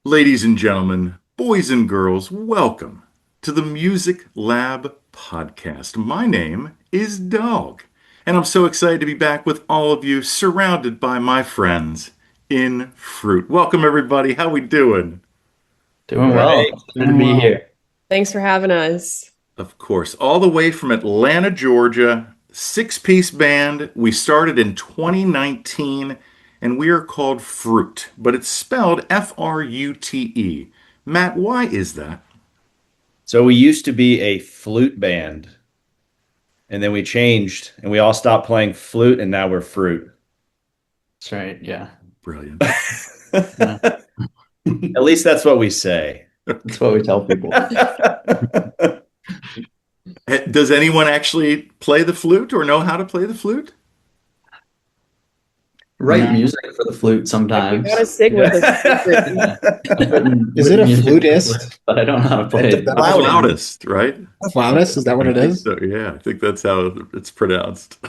Ladies and gentlemen, boys and girls, welcome to the Music Lab podcast. My name is Dogg, and I'm so excited to be back with all of you, surrounded by my friends in Frute. Welcome, everybody. How we doing? Doing well. Good to be here. Thanks for having us. Of course, all the way from Atlanta, Georgia, six-piece band. We started in 2019, and we are called Frute, but it's spelled Frute. Matt, why is that? So we used to be a flute band, and then we changed, and we all stopped playing flute, and now we're Frute. That's right. Yeah. Brilliant. At least that's what we say. That's what we tell people. Does anyone actually play the flute or know how to play the flute? Write music for the flute sometimes. You gotta stick with it. Is it a flutist? But I don't know how to play it. Flautist, right? Flautist? Is that what it is? So, yeah, I think that's how it's pronounced.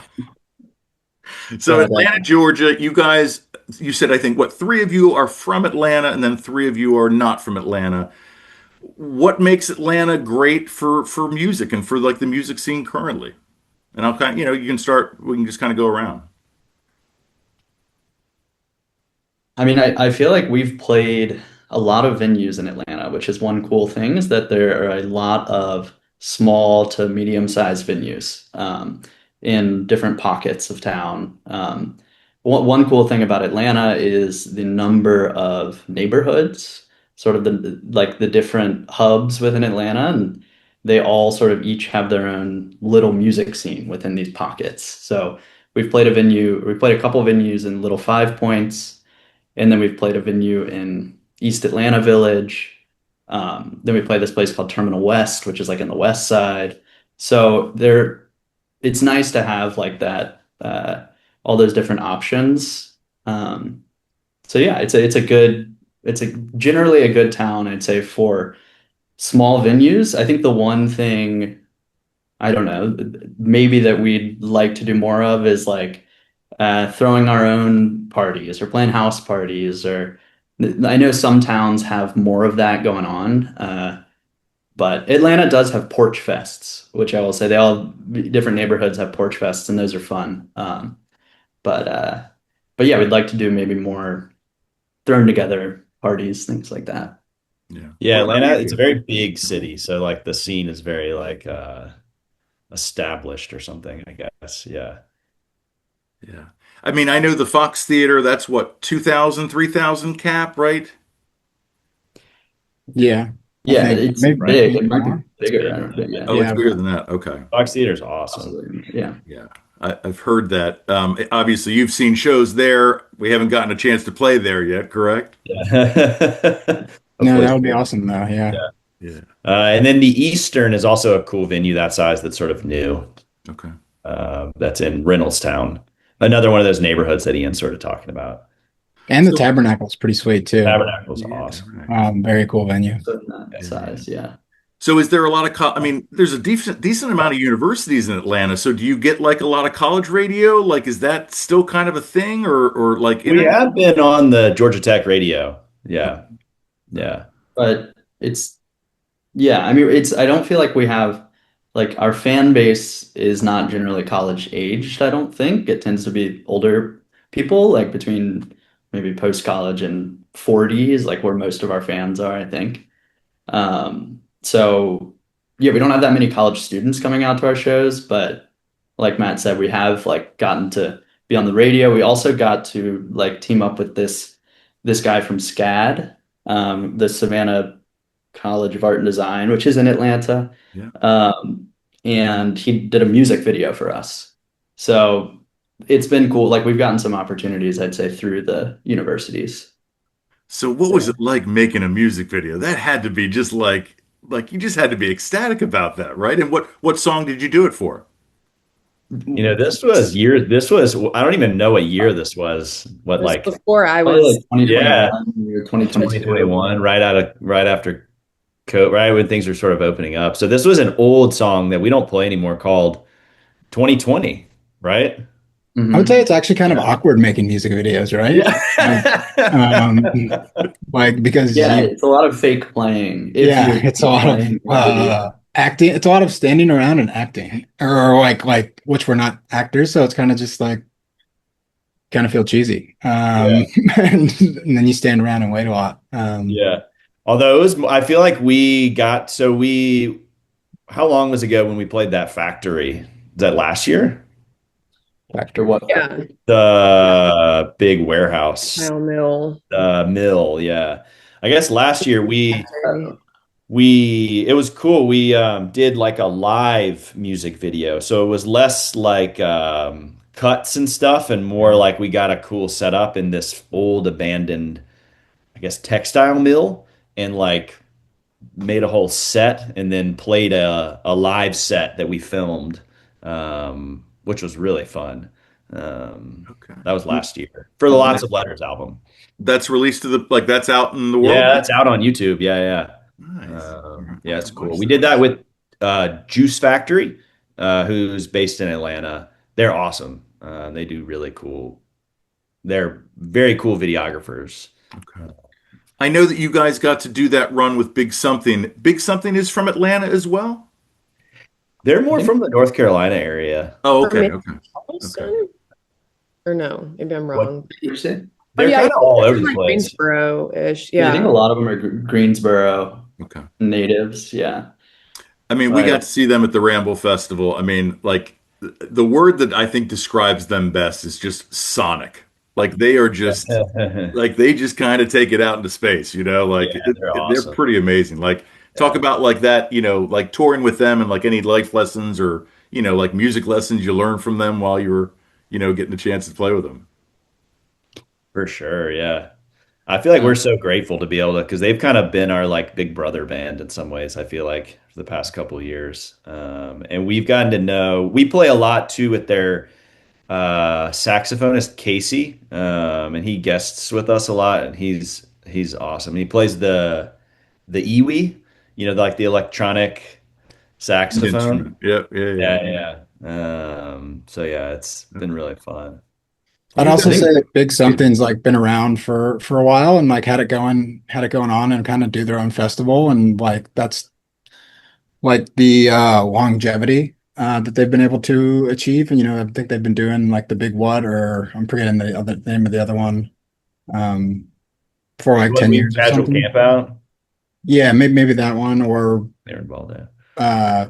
So Atlanta, Georgia, you guys, you said, I think, what, three of you are from Atlanta and then three of you are not from Atlanta. What makes Atlanta great for music and for like the music scene currently? And I'll kind of, we can just kind of go around. I mean, I feel like we've played a lot of venues in Atlanta, which is one cool thing, is that there are a lot of small to medium-sized venues in different pockets of town. One cool thing about Atlanta is the number of neighborhoods, sort of the different hubs within Atlanta, and they all sort of each have their own little music scene within these pockets. So we played a couple venues in Little Five Points, and then we've played a venue in East Atlanta Village. Then we played this place called Terminal West, which is like in the West Side. So it's nice to have like that, all those different options. So yeah, it's generally a good town, I'd say, for small venues. I think the one thing, I don't know, maybe that we'd like to do more of is like throwing our own parties or playing house parties, or I know some towns have more of that going on. But Atlanta does have porch fests, which I will say different neighborhoods have porch fests, and those are fun. But yeah, we'd like to do maybe more thrown together parties, things like that. Yeah, Atlanta, it's a very big city, so like the scene is very like established or something, I guess. Yeah. I mean, I know the Fox Theater, that's what, 2,000, 3,000 cap, right? Yeah. Yeah, it's maybe big. It might be bigger. Big. I don't think, yeah. Oh, it's bigger than that. Okay. Fox Theater's awesome. Absolutely. Yeah. Yeah. I've heard that. Obviously, you've seen shows there. We haven't gotten a chance to play there yet, correct? Yeah. No, that would be awesome though. Yeah. Yeah. And then the Eastern is also a cool venue that size that's sort of new. Okay. That's in Reynoldstown. Another one of those neighborhoods that Ian's sort of talking about. And the Tabernacle's pretty sweet too. Tabernacle's awesome. Very cool venue. So in that size, yeah. So is there a lot of, I mean, there's a decent amount of universities in Atlanta. So do you get like a lot of college radio? Like, is that still kind of a thing or like? We have been on the Georgia Tech radio. Yeah. Yeah. But I mean, I don't feel like we have, like, our fan base is not generally college aged, I don't think. It tends to be older people, like between maybe post-college and 40s, like where most of our fans are, I think. So yeah, we don't have that many college students coming out to our shows, but like Matt said, we have like gotten to be on the radio. We also got to like team up with this guy from SCAD, the Savannah College of Art and Design, which is in Atlanta. Yeah. And he did a music video for us. So it's been cool. Like we've gotten some opportunities, I'd say, through the universities. So what was it like making a music video? That had to be just like you just had to be ecstatic about that, right? And what song did you do it for? You know, this was I don't even know what year this was. What, like before I was like 2021, 2021, 2021, right after coat, right? When things are sort of opening up. So this was an old song that we don't play anymore called 2020, right? I would Mhm. say it's actually kind of Yeah. awkward making music videos, right? Um, Yeah. like because Yeah, you, it's a lot of fake playing if yeah, you're it's a lot of playing the video. acting. It's a lot of standing around and acting, or like which we're not actors, so it's kind of just like kind of feel cheesy. Yeah. And then you stand around and wait a lot. Yeah. Although it was, I feel like how long was it ago when we played that factory? Is that last year? For Factory. what Yeah. factory? The big warehouse, Tile mill. the mill. Yeah. I guess last year Oh, it was cool. We did like a live music video. So it was less like cuts and stuff and more like we got a cool setup in this old abandoned, I guess, textile mill and like made a whole set and then played a live set that we filmed, which was really fun. Okay. That was last year for the Oh, Lots nice. of Letters album. That's released to the like that's out in the world Yeah, now? that's out on YouTube. Yeah, Nice. All right, I'll yeah, have it's to cool. watch We that. did that with Juice Factory, who's based in Atlanta. They're awesome. They do really cool. They're very cool videographers. Okay. I know that you guys got to do that run with Big Something. Big Something is from Atlanta as well? They're I more think from the North Carolina area. Oh, or okay, maybe okay, okay. Charleston? Or no, maybe I'm What wrong. you say? Oh they're yeah, kind of all over the like place. Greensboro-ish. Yeah, I think a Yeah. lot of them are Greensboro Okay. natives. Yeah, I mean, we got but to see them at the Ramble Festival. I mean, like the word that I think describes them best is just sonic. Like they are just like they just kind of take it out into space, you know, Yeah, like they're they're awesome. pretty amazing. Like talk Yeah, about like that, you know, like touring with them and like any life lessons or, you know, like music lessons you learned from them while you were, you know, getting a chance to play with them. for sure. Yeah. I feel like uh, we're so grateful to be able to, because they've kind of been our like big brother band in some ways, I feel like for the past couple of years. And we've gotten to know, we play a lot too with their saxophonist Casey. And he guests with us a lot and he's awesome. He plays the Iwi, you know, like the electronic The saxophone. instrument. Yep, yeah. Yeah, yeah. So yeah, it's been really fun. I'd You I also guys, say think that Big Something's like been around for a while and like had it going on and kind of do their own festival and like that's like the longevity that they've been able to achieve. And you know, I think they've been doing like the Big What or I'm forgetting the other name of the other one um for The like one 10 we years or casual something. camp out, Yeah, maybe that one or they're involved in. uh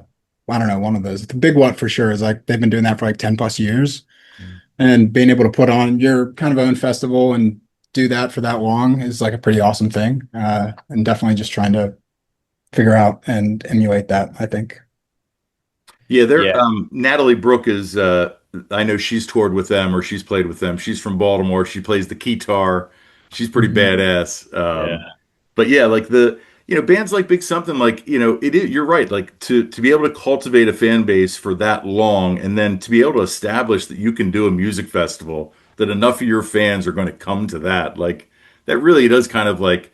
I don't know, one of those. The Big What for sure is like they've been doing that for like 10 plus years. And being able to put on your kind of own festival and do that for that long is like a pretty awesome thing. And definitely just trying to figure out and emulate that, I think. Yeah, they're Yeah. Natalie Brooke is I know she's toured with them or she's played with them. She's from Baltimore. She plays the guitar. She's pretty Mhm. badass. Yeah. But yeah, like the you know bands like Big Something, like you know it is. You're right. Like to be able to cultivate a fan base for that long, and then to be able to establish that you can do a music festival that enough of your fans are going to come to that. Like that really does kind of like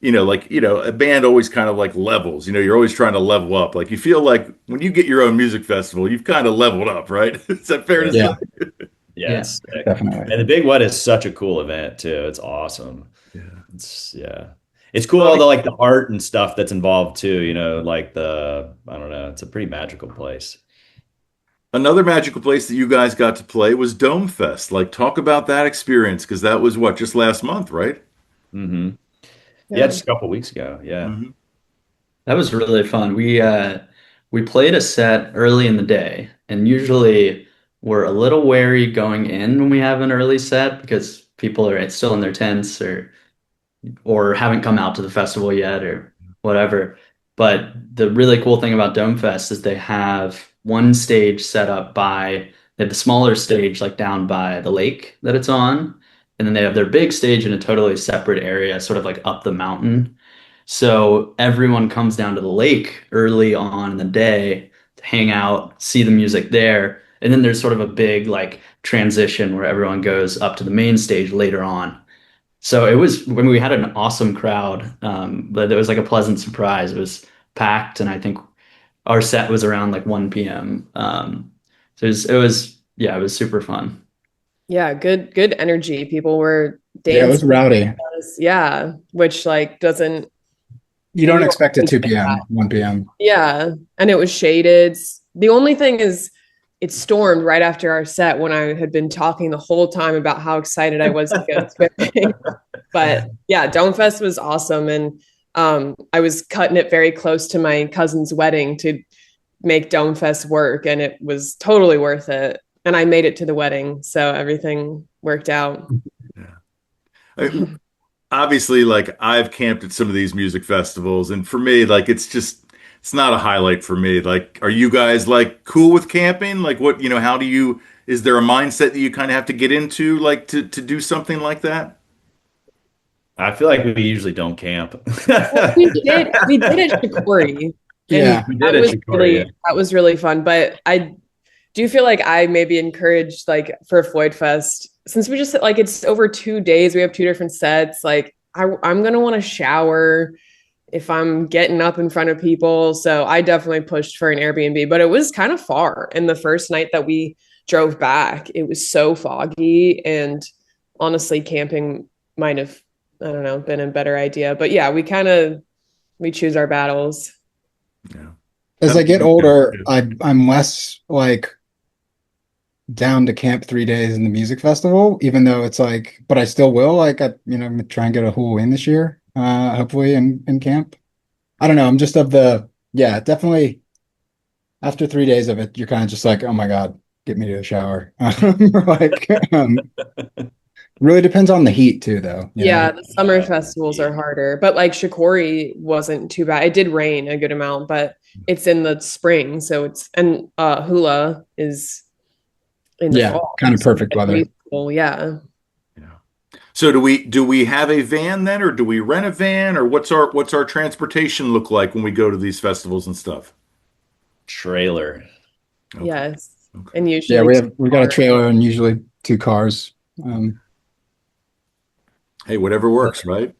a band always kind of like levels. You know, you're always trying to level up. Like you feel like when you get your own music festival, you've kind of leveled up, right? Is that fair to Yeah. say? Yeah, Yeah, yeah. it's sick. definitely. And the Big What is such a cool event too. It's awesome. Yeah. Yeah. It's cool all the like the art and stuff that's involved too, you know, like I don't know, it's a pretty magical place. Another magical place that you guys got to play was DomeFest. Like, talk about that experience because that was what, just last month, right? Hmm. Yeah, Yeah. just a couple weeks ago. Yeah. Hmm. That was really fun. We played a set early in the day, and usually we're a little wary going in when we have an early set because people are still in their tents or haven't come out to the festival yet or whatever. But the really cool thing about DomeFest is they have one stage set up they have the smaller stage like down by the lake that it's on, and then they have their big stage in a totally separate area, sort of like up the mountain. So everyone comes down to the lake early on in the day to hang out, see the music there. And then there's sort of a big like transition where everyone goes up to the main stage later on. So it was when we had an awesome crowd, but it was like a pleasant surprise. It was packed, and I think our set was around like 1 p.m. So yeah, it was super fun. Yeah, good energy. People were Yeah, it was dancing. rowdy. Yeah, which like doesn't You you don't don't expect it always 2 get that. p.m., 1 p.m. Yeah, and it was shaded. The only thing is it stormed right after our set when I had been talking the whole time about how excited I was to go swimming. But yeah, DomeFest was awesome. And I was cutting it very close to my cousin's wedding to make DomeFest work. And it was totally worth it. And I made it to the wedding. So everything worked out. Yeah. Obviously, like I've camped at some of these music festivals, and for me, like it's not a highlight for me. Like, are you guys like cool with camping? Like, what, how do you, is there a mindset that you kind of have to get into, like to do something like that? I feel like we usually don't camp. Well, we did at Shikori, and Yeah. We did at Chicory, yeah. that was really fun. But I do feel like I maybe encouraged like for Floydfest, since we just like it's over 2 days, we have two different sets. Like I'm gonna want to shower if I'm getting up in front of people. So I definitely pushed for an Airbnb, but it was kind of far. And the first night that we drove back, it was so foggy. And honestly, camping might have, I don't know, been a better idea. But yeah, we choose our battles. Yeah. As I get Yeah. older, I'm less like down to camp 3 days in the music festival, even though it's like, but I still will. Like, I'm gonna try and get a Halloween this year, hopefully in camp. I don't know. I'm just of the, yeah, definitely after 3 days of it, you're kind of just like, oh my God, get me to the shower. Like, really depends on the heat too, though, you know? Yeah, the summer festivals are harder, but like Shikori wasn't too bad. It did rain a good amount, but it's in the spring, so it's and Hula is in the Yeah, fall. kind of So perfect it's weather. beautiful, yeah. Yeah. So do we have a van then, or do we rent a van, or what's our transportation look like when we go to these festivals and stuff? Trailer. Okay. Yes. Okay. And Yeah, usually two we got a cars. trailer and usually two cars. Um, Hey, whatever works, right?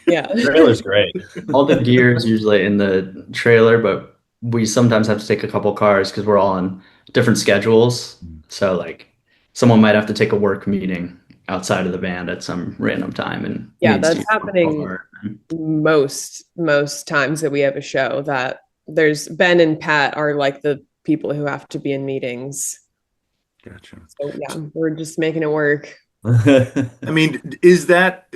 Yeah. Trailer's great. All the gear is usually in the trailer, but we sometimes have to take a couple cars because we're all on different schedules. So like someone might have to take a work meeting outside of the band at some random time and Yeah, needs to that's use one happening car. most times that we have a show that there's Ben and Pat are like the people who have to be in meetings. Gotcha. So yeah, we're just making it work. I mean, is that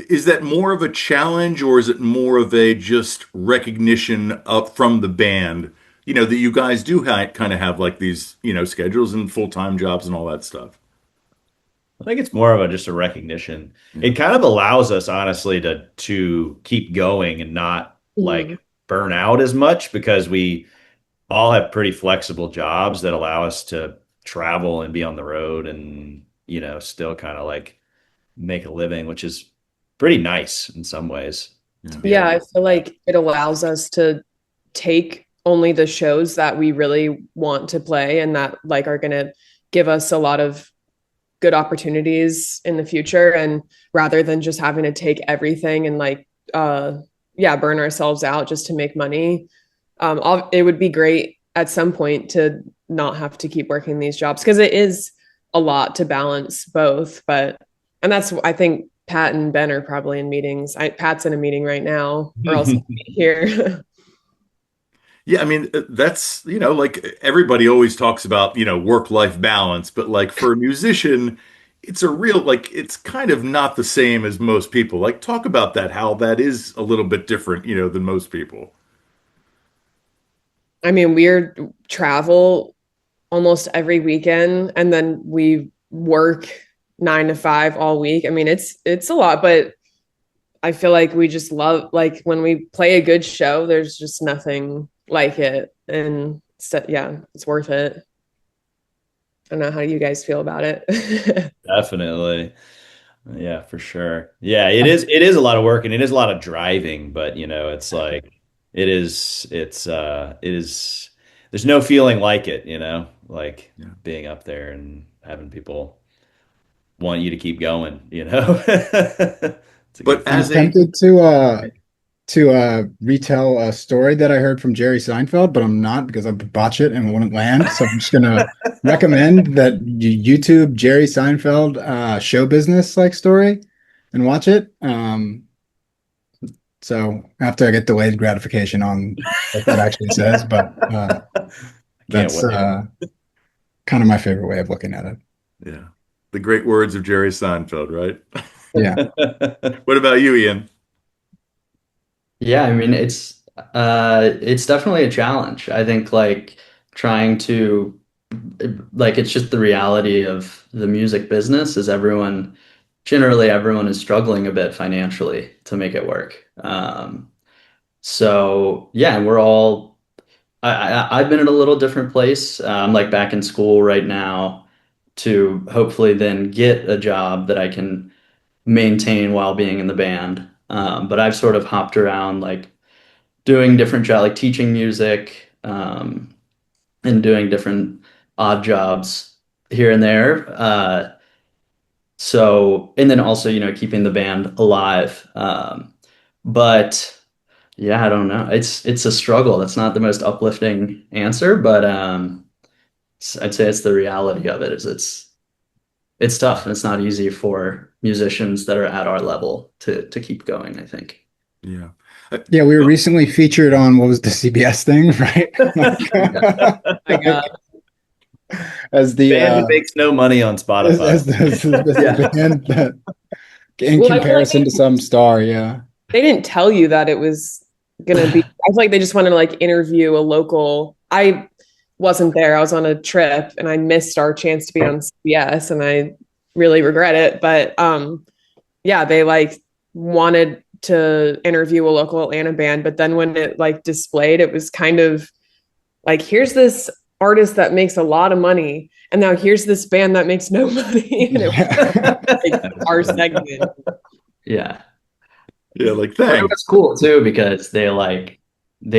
more of a challenge, or is it more of a just recognition up from the band? That you guys do kind of have like these, schedules and full-time jobs and all that stuff. I think it's more of a just a recognition. Yeah. It kind of allows us, honestly, to keep going and not Mhm. like burn out as much because we all have pretty flexible jobs that allow us to travel and be on the road and, still kind of like make a living, which is pretty nice in some ways to Yeah. be Yeah, able to I do feel that. like it allows us to take only the shows that we really want to play and that like are going to give us a lot of good opportunities in the future, and rather than just having to take everything and like yeah, burn ourselves out just to make money. It would be great at some point to not have to keep working these jobs because it is a lot to balance both. But and that's I think Pat and Ben are probably in meetings. Pat's in a meeting right now, or else he'd be here. Yeah, I mean, that's, like everybody always talks about, work-life balance, but like for a musician, it's a real, like, it's kind of not the same as most people. Like, talk about that, how that is a little bit different, than most people. I mean, we're travel almost every weekend, and then we work 9 to 5 all week. I mean, it's a lot, but I feel like we just love like when we play a good show, there's just nothing like it. And so, yeah, it's worth it. I don't know how you guys feel about it. Definitely. Yeah, for sure. Yeah, it is a lot of work and it is a lot of driving, but it's like it is there's no feeling like it, like Yeah. being up there and having people want you to keep going, It's a good But I'm feeling. as a tempted to retell a story that I heard from Jerry Seinfeld, but I'm not because I would botch it and it wouldn't land. So I'm just gonna recommend that you YouTube Jerry Seinfeld show business like story and watch it. So after I get delayed gratification on what that actually says, but Can't that's wait. kind of my favorite way of looking at it. yeah, the great words of Jerry Seinfeld, right? Yeah. What about you, Ian? Yeah, I mean it's definitely a challenge. I think like trying to like it's just the reality of the music business is generally everyone is struggling a bit financially to make it work. So yeah, I've been in a little different place. I'm like back in school right now to hopefully then get a job that I can maintain while being in the band. But I've sort of hopped around like doing different jobs, like teaching music, and doing different odd jobs here and there. And then also, keeping the band alive. But yeah, I don't know. It's a struggle. That's not the most uplifting answer, but I'd say it's the reality of it. Is it's tough and it's not easy for musicians that are at our level to keep going, I think. Yeah. Yeah, we were recently featured on what was the CBS thing, right? My God. As the Band who makes no money on Spotify. as Yeah. the band that in Well, I feel like comparison to some star, yeah. they didn't tell you that it was gonna be. I feel like they just wanted to like interview a local. I wasn't there. I was on a trip and I missed our chance to be on CBS, and I really regret it. But yeah, they like wanted to interview a local Atlanta band, but then when it like displayed, it was kind of like, here's this artist that makes a lot of money, and now here's this band that makes no money. And it was like our segment. Yeah. Yeah, like But it thanks. was cool too because they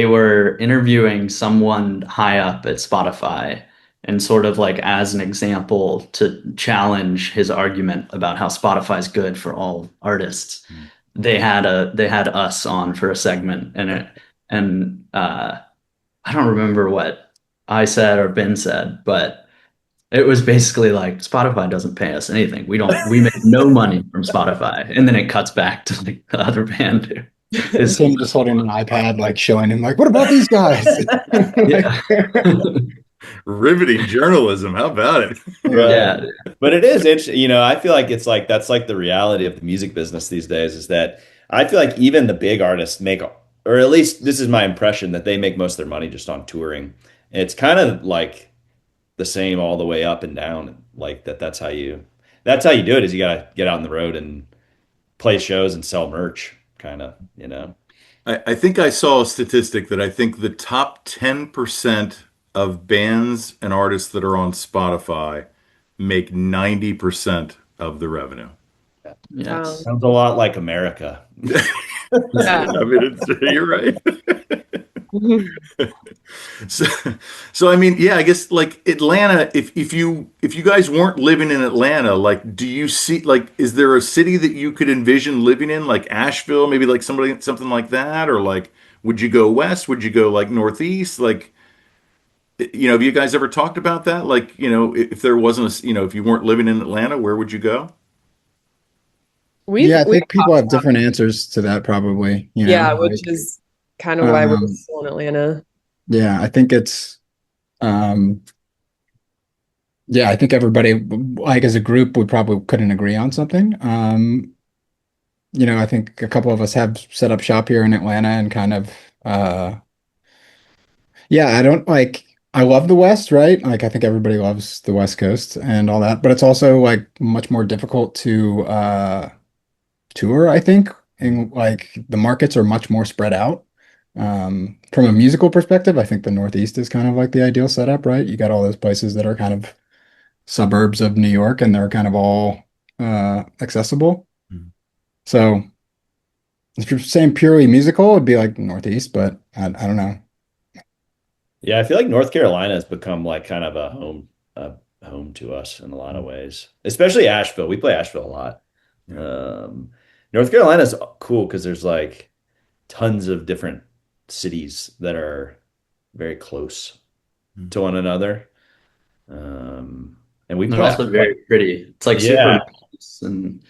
were interviewing someone high up at Spotify and sort of like as an example to challenge his argument about how Spotify's good for all artists. They had us on for a segment and I don't remember what I said or Ben said, but it was basically like Spotify doesn't pay us anything. We make no money from Spotify. And then it cuts back to like the other band who It's is him just holding an iPad, like showing him, like, what about these guys? yeah. Riveting journalism. How about it? Right. Yeah. But it is interesting. I feel like it's like that's like the reality of the music business these days is that I feel like even the big artists make, or at least this is my impression, that they make most of their money just on touring. And it's kind of like the same all the way up and down. Like that's how you do it is you gotta get out on the road and play shows and sell merch, kind of. I think I saw a statistic that I think the top 10% of bands and artists that are on Spotify make 90% of the revenue. Yes. Sounds a lot like America. Yeah. I mean, you're right. So, so I mean, yeah, I guess like Atlanta, if you guys weren't living in Atlanta, like do you see like is there a city that you could envision living in, like Asheville, maybe like something like that, or like would you go west? Would you go like northeast? Like have you guys ever talked about that? Like, if there wasn't if you weren't living in Atlanta, where would you go? We've Yeah, I we've think people have different answers to that probably, yeah, which like is kind of why we're um still in Atlanta. yeah, I think it's um yeah, I think everybody like as a group we probably couldn't agree on something. I think a couple of us have set up shop here in Atlanta and kind of yeah, I don't like I love the West, right? Like I think everybody loves the West Coast and all that, but it's also like much more difficult to tour, I think. And like the markets are much more spread out. From a musical perspective, I think the Northeast is kind of like the ideal setup, right? You got all those places that are kind of suburbs of New York and they're kind of all accessible. So if you're saying purely musical, it'd be like Northeast, but I don't know. Yeah, I feel like North Carolina has become like kind of a home to us in a lot of ways, especially Asheville. We play Asheville a lot. Um, North Carolina's cool because there's like tons of different cities that are very close to one another. Um, and we They're play, also very pretty. It's like super yeah, nice. And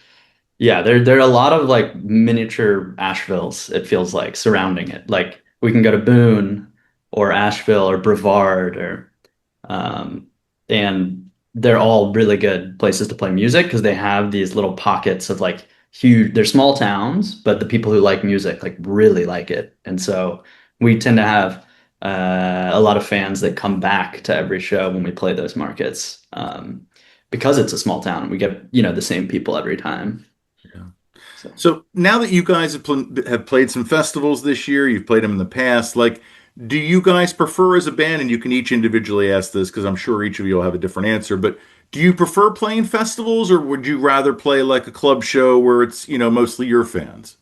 yeah, there are a lot of like miniature Asheville's, it feels like, surrounding it. Like we can go to Boone or Asheville or Brevard or um and they're all really good places to play music because they have these little pockets of like huge, they're small towns, but the people who like music like really like it. And so we tend to have a lot of fans that come back to every show when we play those markets. Because it's a small town, we get, the same people every time. Yeah. So So now that you guys have played some festivals this year, you've played them in the past, like, do you guys prefer as a band, and you can each individually ask this because I'm sure each of you will have a different answer, but do you prefer playing festivals or would you rather play like a club show where it's, mostly your fans?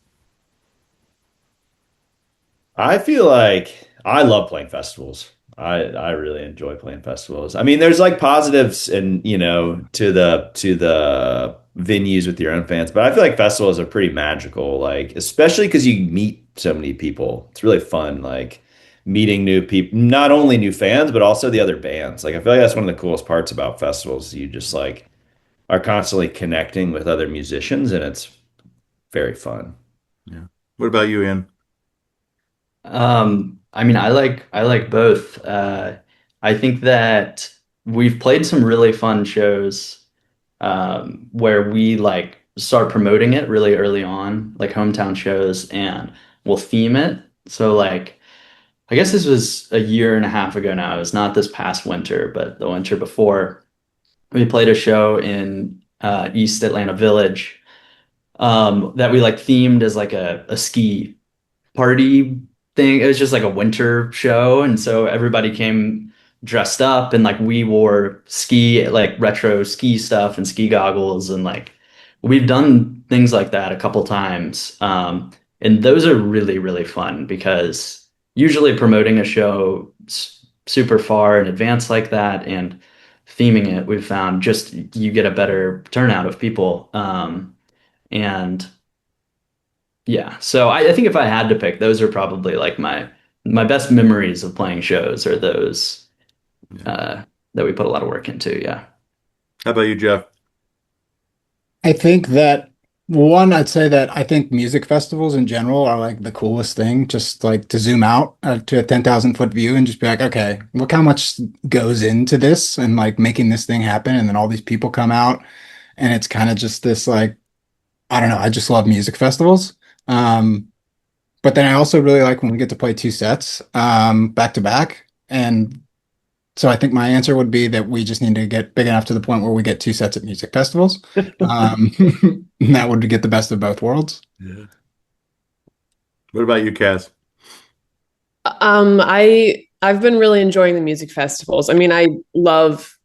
I feel like I love playing festivals. I really enjoy playing festivals. I mean, there's like positives and to the venues with your own fans, but I feel like festivals are pretty magical, like especially because you meet so many people. It's really fun, like meeting new people, not only new fans, but also the other bands. Like I feel like that's one of the coolest parts about festivals. You just like are constantly connecting with other musicians, and it's very fun. Yeah. What about you, Ian? I mean, I like both. I think that we've played some really fun shows where we like start promoting it really early on, like hometown shows, and we'll theme it. So like, I guess this was a year and a half ago now. It was not this past winter, but the winter before. We played a show in East Atlanta Village that we like themed as like a ski party thing. It was just like a winter show, and so everybody came dressed up, and like we wore ski like retro ski stuff and ski goggles, and like we've done things like that a couple times. And those are really really fun because usually promoting a show super far in advance like that and theming it, we've found just you get a better turnout of people. And yeah, so I think if I had to pick, those are probably like my best memories of playing shows are those Yeah. that we put a lot of work into. Yeah. How about you, Jeff? I think that one, I'd say that I think music festivals in general are like the coolest thing, just like to zoom out to a 10,000 foot view and just be like, okay, look how much goes into this and like making this thing happen. And then all these people come out and it's kind of just this like, I don't know, I just love music festivals. Um, but then I also really like when we get to play two sets back to back. And so I think my answer would be that we just need to get big enough to the point where we get two sets at music festivals. Um, and that would get the best of both worlds. Yeah. What about you, Kaz? I've been really enjoying the music festivals. I mean, I love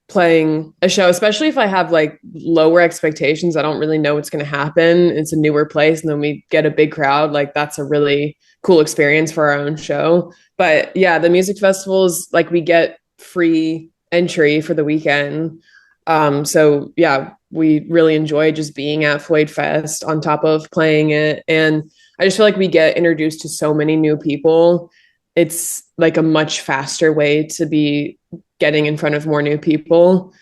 playing a show, especially if I have like lower expectations. I don't really know what's going to happen. It's a newer place, and then we get a big crowd. Like that's a really cool experience for our own show. But yeah, the music festivals, like we get free entry for the weekend. So yeah, we really enjoy just being at Floydfest on top of playing it. And I just feel like we get introduced to so many new people. It's like a much faster way to be getting in front of more new people.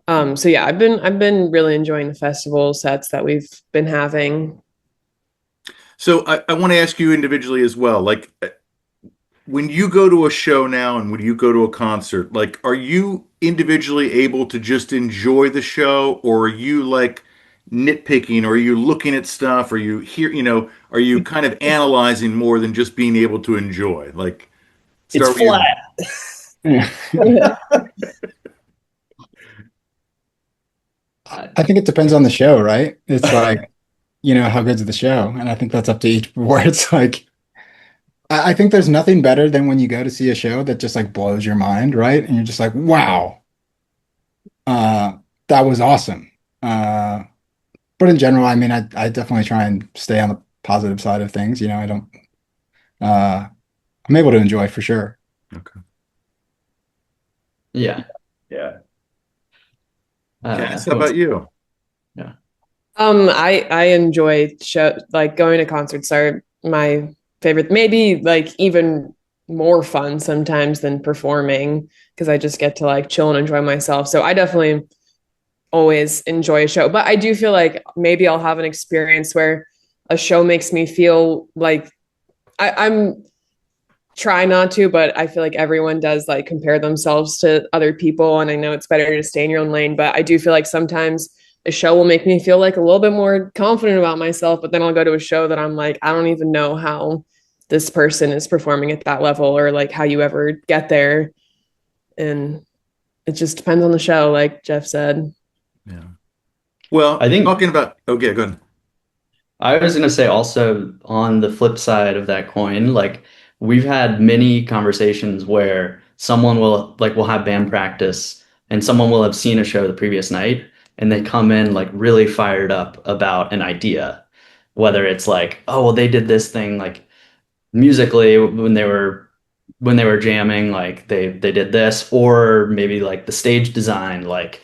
So yeah, I've been really enjoying the festival sets that we've been having. So I want to ask you individually as well. Like, when you go to a show now and when you go to a concert, like, are you individually able to just enjoy the show, or are you like nitpicking, or are you looking at stuff, or you hear, are you kind of analyzing more than just being able to enjoy? Like, It's start with you. flat. Yeah. Uh, I think it depends on the show, right? It's like, how good's the show? And I think that's up to each where it's like, I think there's nothing better than when you go to see a show that just like blows your mind, right? And you're just like, wow, uh, that was awesome. Uh, but in general, I mean, I definitely try and stay on the positive side of things. I don't, uh, I'm able to enjoy for sure. Okay. yeah. Yeah. Cass, how What was about you? yeah. I enjoy show like going to concerts are my favorite, maybe like even more fun sometimes than performing because I just get to like chill and enjoy myself. So I definitely always enjoy a show, but I do feel like maybe I'll have an experience where a show makes me feel like I'm try not to, but I feel like everyone does like compare themselves to other people. And I know it's better to stay in your own lane, but I do feel like sometimes a show will make me feel like a little bit more confident about myself. But then I'll go to a show that I'm like, I don't even know how this person is performing at that level or like how you ever get there. And it just depends on the show, like Jeff said. Yeah. Well, I think talking about, okay, go ahead. I was gonna say also on the flip side of that coin, like we've had many conversations where someone will like we'll have band practice and someone will have seen a show the previous night and they come in like really fired up about an idea. Whether it's like, oh well they did this thing like musically when they were jamming, like they did this, or maybe like the stage design, like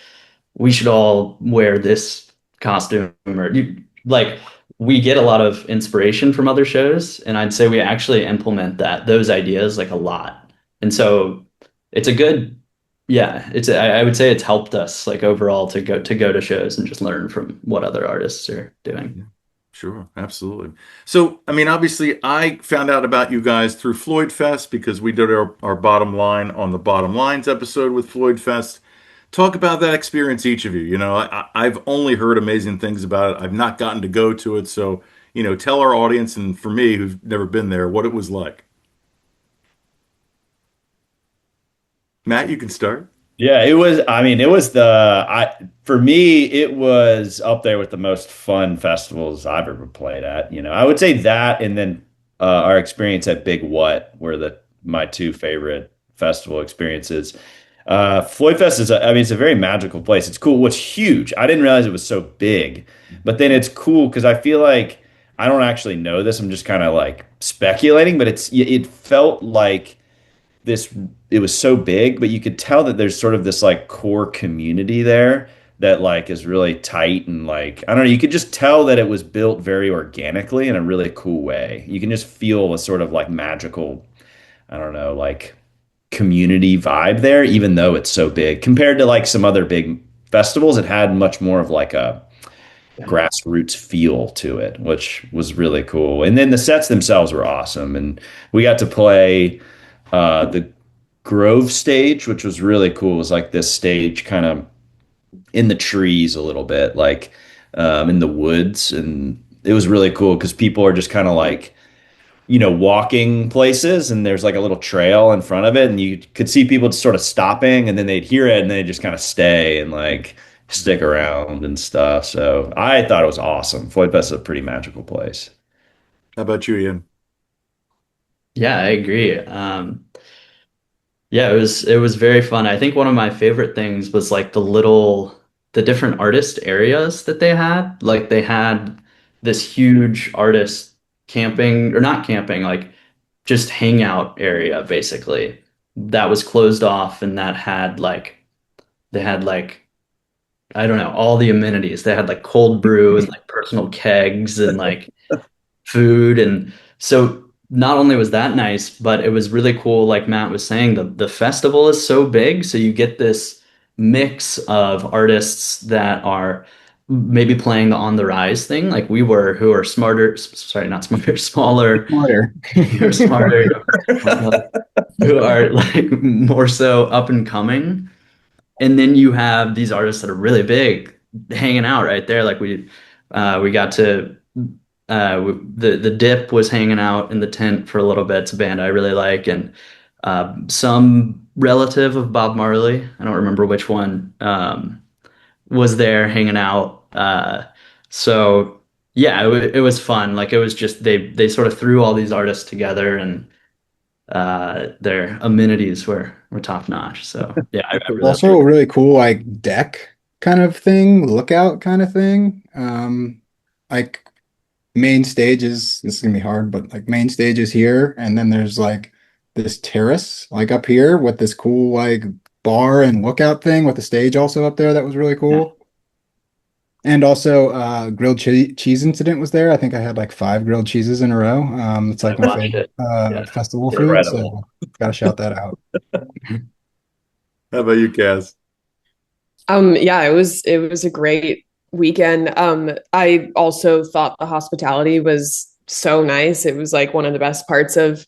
we should all wear this costume or you like we get a lot of inspiration from other shows and I'd say we actually implement those ideas like a lot. And so it's a good yeah, I would say it's helped us like overall to go to shows and just learn from what other artists are doing. Yeah, sure, absolutely. So, I mean, obviously, I found out about you guys through Floydfest because we did our bottom line on the Bottom Lines episode with Floydfest. Talk about that experience, each of you. I've only heard amazing things about it. I've not gotten to go to it. So, tell our audience and for me, who's never been there, what it was like. Matt, you can start. Yeah, it was, I mean, it was for me, it was up there with the most fun festivals I've ever played at. I would say that and then our experience at Big What were my two favorite festival experiences. Floyd Fest I mean, it's a very magical place. It's cool. What's huge, I didn't realize it was so big, but then it's cool because I feel like I don't actually know this. I'm just kind of like speculating, but it felt like this it was so big, but you could tell that there's sort of this like core community there that like is really tight and like I don't know, you could just tell that it was built very organically in a really cool way. You can just feel a sort of like magical, I don't know, like community vibe there, even though it's so big. Compared to like some other big festivals, it had much more of like a grassroots feel to it, which was really cool. And then the sets themselves were awesome. And we got to play the Grove stage, which was really cool. It was like this stage kind of in the trees a little bit, like in the woods. And it was really cool because people are just kind of like, walking places and there's like a little trail in front of it. And you could see people just sort of stopping and then they'd hear it and they just kind of stay and like stick around and stuff. So I thought it was awesome. Floyd Fest is a pretty magical place. How about you, Ian? Yeah, I agree. Yeah, it was very fun. I think one of my favorite things was like the different artist areas that they had. Like they had this huge artist camping or not camping, like just hangout area basically that was closed off and that had like they had like I don't know, all the amenities. They had like cold brew and like personal kegs and like food. And so not only was that nice, but it was really cool. Like Matt was saying, the festival is so big. So you get this mix of artists that are maybe playing the on the rise thing, like we were, who are smarter, sorry, not smarter, smaller, Smarter. who are smarter, who are like more so up and coming. And then you have these artists that are really big hanging out right there. Like we got to the Dip was hanging out in the tent for a little bit. It's a band I really like, and some relative of Bob Marley, I don't remember which one, was there hanging out. So yeah, it was fun. Like it was just they sort of threw all these artists together, and their amenities were top notch. So yeah, I really Also a really cool like deck kind of thing, lookout kind of thing. Like main stage is this is gonna be hard, but like main stage is here, and then there's like this terrace like up here with this cool like bar and lookout thing with the stage also up there that was really yeah. cool. And also, cheese incident was there. I think I had like 5 grilled cheeses in a row. It's like I my watched favorite it. Yeah. festival food, Incredible. so gotta shout that out. How about you, Cass? Yeah, it was a great weekend. I also thought the hospitality was so nice. It was like one of the best parts of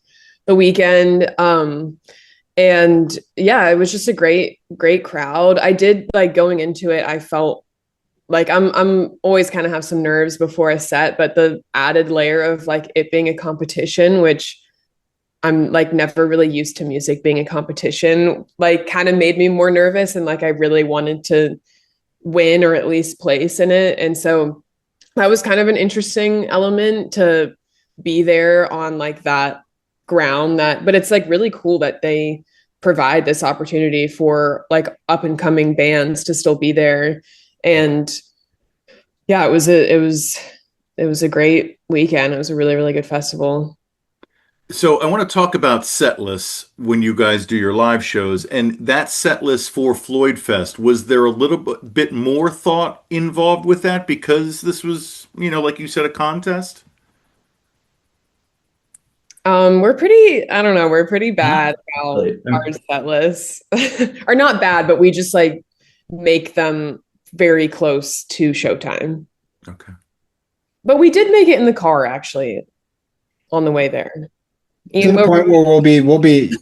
the weekend. And yeah, it was just a great crowd. I did like going into it, I felt like I'm always kind of have some nerves before a set, but the added layer of like it being a competition, which I'm like never really used to music being a competition, like kind of made me more nervous and like I really wanted to win or at least place in it. And so that was kind of an interesting element to be there on like that ground that, but it's like really cool that they provide this opportunity for like up and coming bands to still be there. And yeah, it was a great weekend. It was a really really good festival. So I want to talk about set lists when you guys do your live shows, and that set list for Floydfest, was there a little bit more thought involved with that because this was, like you said, a contest? I don't know, we're pretty Not bad about really. our set lists. Are not bad, but we just like make them very close to showtime. Okay. But we did make it in the car actually on the way there. To Ian, the what point were where we'll be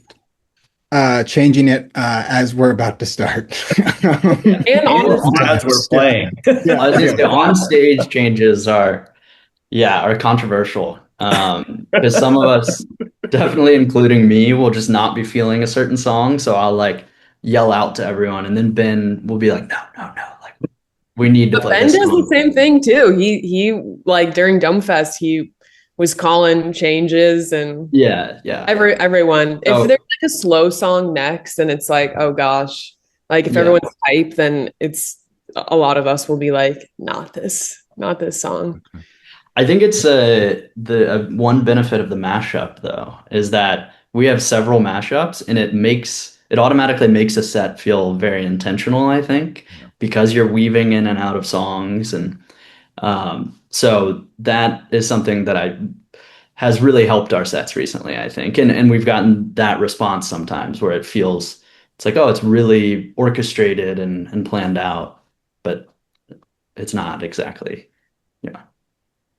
changing it as we're about to start. and on the And As we're playing. Yeah, I was gonna yeah. say on stage changes are controversial. Because some of us, definitely including me, will just not be feeling a certain song. So I'll like yell out to everyone, and then Ben will be like, no, no, no, like we need to But play Ben this does the song. same thing too. He like during DomeFest, he was calling changes and Yeah, yeah. everyone. If there's So like a slow song next, and it's like, oh gosh, like if yeah. everyone's hype, then it's a lot of us will be like, not this song. I think it's the one benefit of the mashup though is that we have several mashups and it automatically makes a set feel very intentional, I think, because you're weaving in and out of songs and so that is something that I has really helped our sets recently, I think. And we've gotten that response sometimes where it's like, oh, it's really orchestrated and planned out, but it's not exactly. Yeah.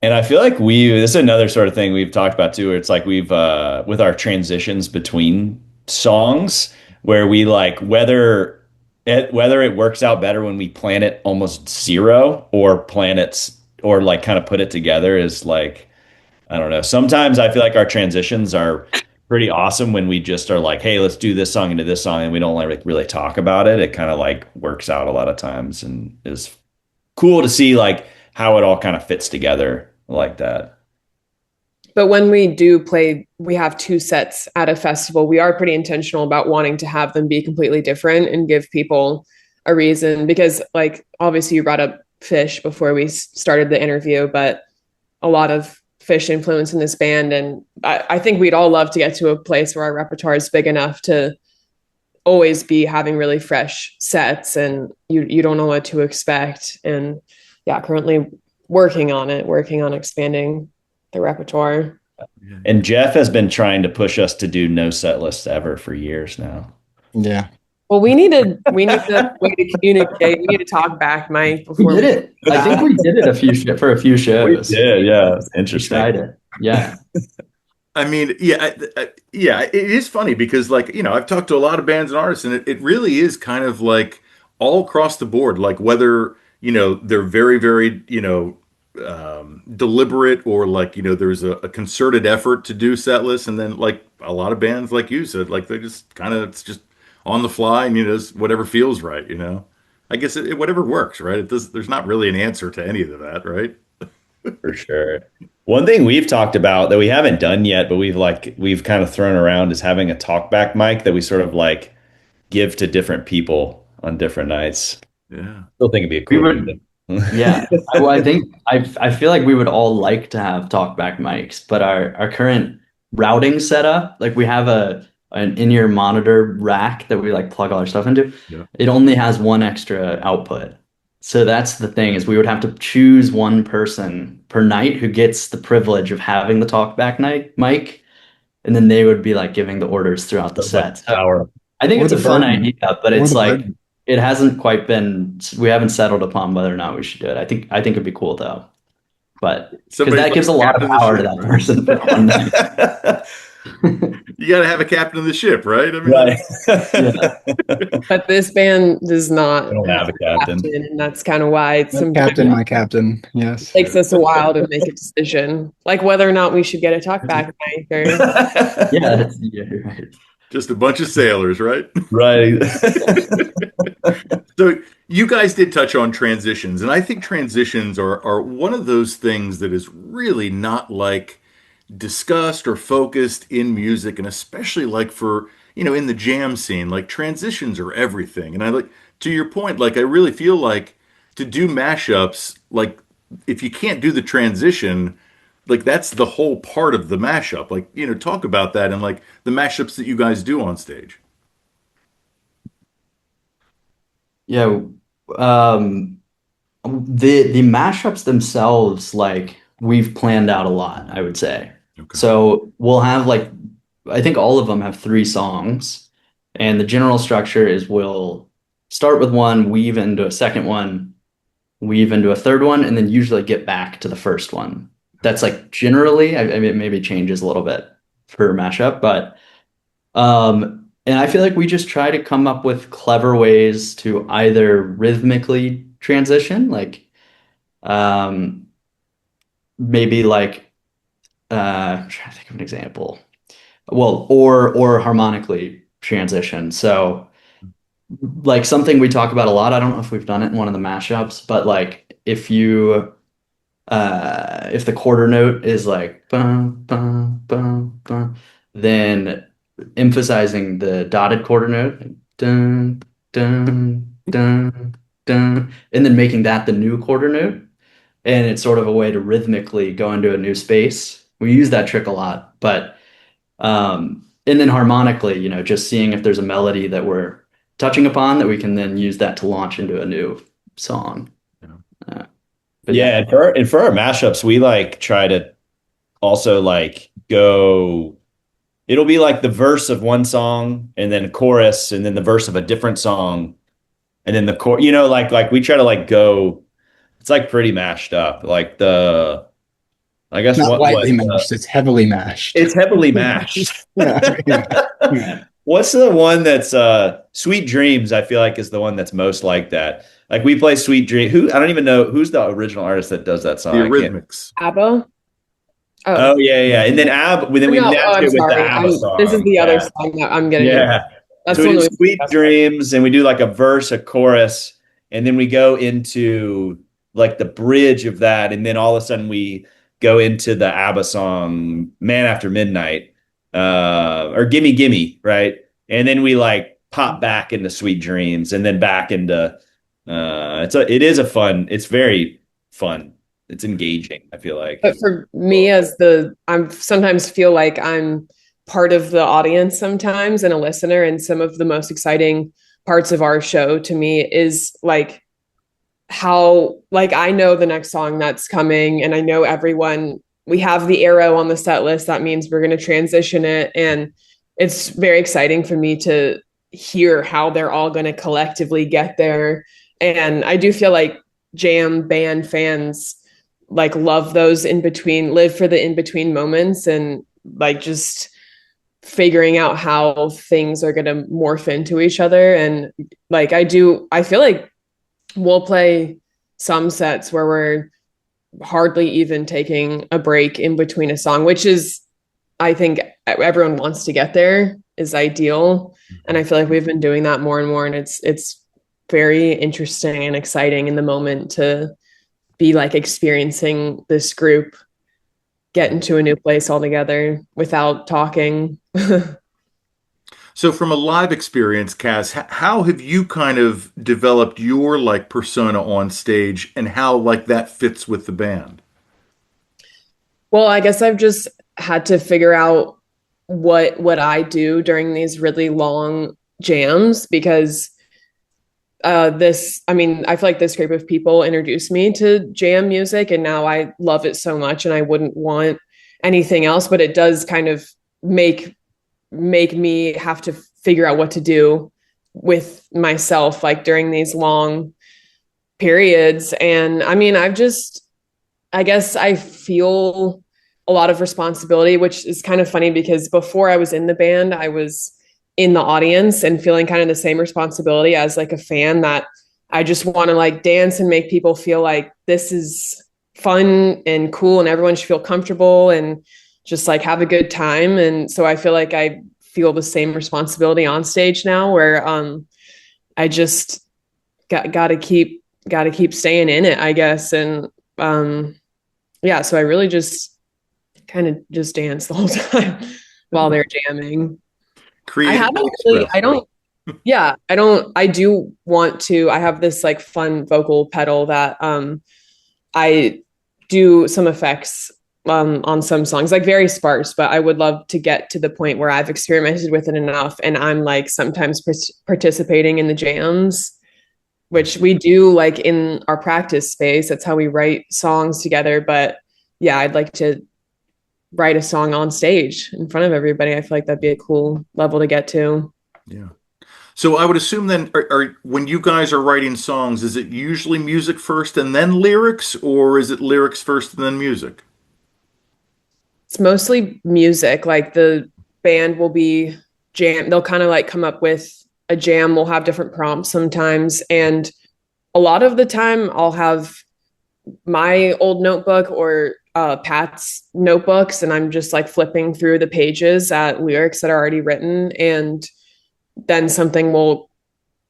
And I feel like this is another sort of thing we've talked about too, where it's like we've with our transitions between songs, where we like whether it works out better when we plan it almost zero or plan it or like kind of put it together is like, I don't know. Sometimes I feel like our transitions are pretty awesome when we just are like, hey, let's do this song into this song and we don't like really talk about it. It kind of like works out a lot of times and is cool to see like how it all kind of fits together like that. But when we do play, we have two sets at a festival. We are pretty intentional about wanting to have them be completely different and give people a reason. Because, like, obviously, you brought up Fish before we started the interview, but a lot of Fish influence in this band. And I think we'd all love to get to a place where our repertoire is big enough to always be having really fresh sets and you don't know what to expect. And yeah, currently working on expanding the repertoire. And Jeff has been trying to push us to do no set lists ever for years now. Yeah. Well, we need to way to communicate. We need to talk back, Mike, We before did it. I think we did it for a few shows. Yeah. It's We interesting. tried it. Yeah. I mean, yeah, yeah, it is funny because, like, I've talked to a lot of bands and artists, and it really is kind of like all across the board, like whether, they're very, very, deliberate or like, there's a concerted effort to do set lists. And then, like, a lot of bands, like you said, like, they just kind of, it's just on the fly and, it's whatever feels right. I guess whatever works, right? There's not really an answer to any of that, right? For sure. One thing we've talked about that we haven't done yet, but we've kind of thrown around is having a talkback mic that we sort of like give to different people on different nights. Yeah. Still think it'd be a We cool would, thing. yeah. I think I feel like we would all like to have talkback mics, but our current routing setup, like we have an in-ear monitor rack that we like plug all our stuff into. Yeah. It only has one extra output. So that's the thing is we would have to choose one person per night who gets the privilege of having the talkback night mic, and then they would be like giving the orders throughout the So much set. So power. I think What it's a a fun burden. idea, but What it's a like burden. it hasn't quite been we haven't settled upon whether or not we should do it. I think it'd be cool though. But because Somebody's that like gives a lot of captain of the power to ship, that right? person for one night. You got to have a captain of the ship, right? I mean, Right. Yeah. But this band does not I don't have have a a captain. captain, and that's kind of why it My sometimes captain, my captain. Yes. takes us a while to make a decision, like whether or not we should get a talk back mic or Yeah, you're right. just a bunch of sailors, right? Right. So you guys did touch on transitions, and I think transitions are one of those things that is really not like discussed or focused in music, and especially like for, in the jam scene, like transitions are everything. And I like to your point, like I really feel like to do mashups, like if you can't do the transition, like that's the whole part of the mashup. Like, talk about that and like the mashups that you guys do on stage. Yeah. Um, the mashups themselves, like we've planned out a lot, I would say. Okay. So we'll have like I think all of them have three songs, and the general structure is we'll start with one, weave into a second one, weave into a third one, and then usually get back to the first one. That's like generally, I mean, it maybe changes a little bit per mashup, but and I feel like we just try to come up with clever ways to either rhythmically transition, like um, maybe like I'm trying to think of an example. Well, or harmonically transition. So like something we talk about a lot. I don't know if we've done it in one of the mashups, but like if the quarter note is like bum, bum, bum, bum, then emphasizing the dotted quarter note, dun, dun, dun, dun, and then making that the new quarter note. And it's sort of a way to rhythmically go into a new space. We use that trick a lot, but and then harmonically, just seeing if there's a melody that we're touching upon that we can then use that to launch into a new song. Uh, but Yeah, and for our mashups, we like try to also like go. It'll be like the verse of one song, and then a chorus, and then the verse of a different song, and then the chorus. Like we try to like go. It's like pretty mashed up. Like I guess Not what lightly mashed, it's heavily mashed. it's heavily mashed. Yeah, yeah. What's the one that's Sweet Dreams, I feel like is the one that's most like that. Like we play Sweet Dream. Who I don't even know who's the original artist that does that song. The I can't. Eurythmics. ABBA. Oh yeah, yeah. And then we No, match I'm it with the sorry. ABBA This is song. the other Yeah. song that I'm getting. Yeah. That's So the we one do we Sweet Dreams and we do like a verse, a chorus, and then we go into like the bridge of that, and then all of a sudden we go into the ABBA song Man After Midnight, or Gimme Gimme, right? And then we like pop back into Sweet Dreams and then back into it is a fun, it's very fun. It's engaging, I feel like. But for me, I'm sometimes feel like I'm part of the audience sometimes and a listener. And some of the most exciting parts of our show to me is like how, like, I know the next song that's coming and I know everyone, we have the arrow on the set list. That means we're going to transition it. And it's very exciting for me to hear how they're all going to collectively get there. And I do feel like jam band fans like love those in between, live for the in between moments, and like just figuring out how things are going to morph into each other. And like I feel like we'll play some sets where we're hardly even taking a break in between a song, which is, I think everyone wants to get there, is ideal. And I feel like we've been doing that more and more, and it's very interesting and exciting in the moment to be like experiencing this group get into a new place altogether without talking. So from a live experience, Cass, how have you kind of developed your like persona on stage and how like that fits with the band? Well, I guess I've just had to figure out what I do during these really long jams, because I mean, I feel like this group of people introduced me to jam music, and now I love it so much, and I wouldn't want anything else. But it does kind of make me have to figure out what to do with myself, like during these long periods. And I mean, I guess I feel a lot of responsibility, which is kind of funny because before I was in the band, I was in the audience and feeling kind of the same responsibility as like a fan, that I just want to like dance and make people feel like this is fun and cool and everyone should feel comfortable and just like have a good time. And so I feel like I feel the same responsibility on stage now, where I just gotta keep staying in it, I guess. And yeah, so I really just kind of just dance the whole time while they're jamming. I Creatively haven't really, expressed. I do want to, I have this like fun vocal pedal that I do some effects on some songs, like very sparse, but I would love to get to the point where I've experimented with it enough and I'm like sometimes participating in the jams, which we do like in our practice space. That's how we write songs together. But yeah, I'd like to write a song on stage in front of everybody. I feel like that'd be a cool level to get to. Yeah. So I would assume then, when you guys are writing songs, is it usually music first and then lyrics, or is it lyrics first and then music? It's mostly music. Like the band will be jam. They'll kind of like come up with a jam. We'll have different prompts sometimes. And a lot of the time I'll have my old notebook or Pat's notebooks, and I'm just like flipping through the pages at lyrics that are already written. And then something will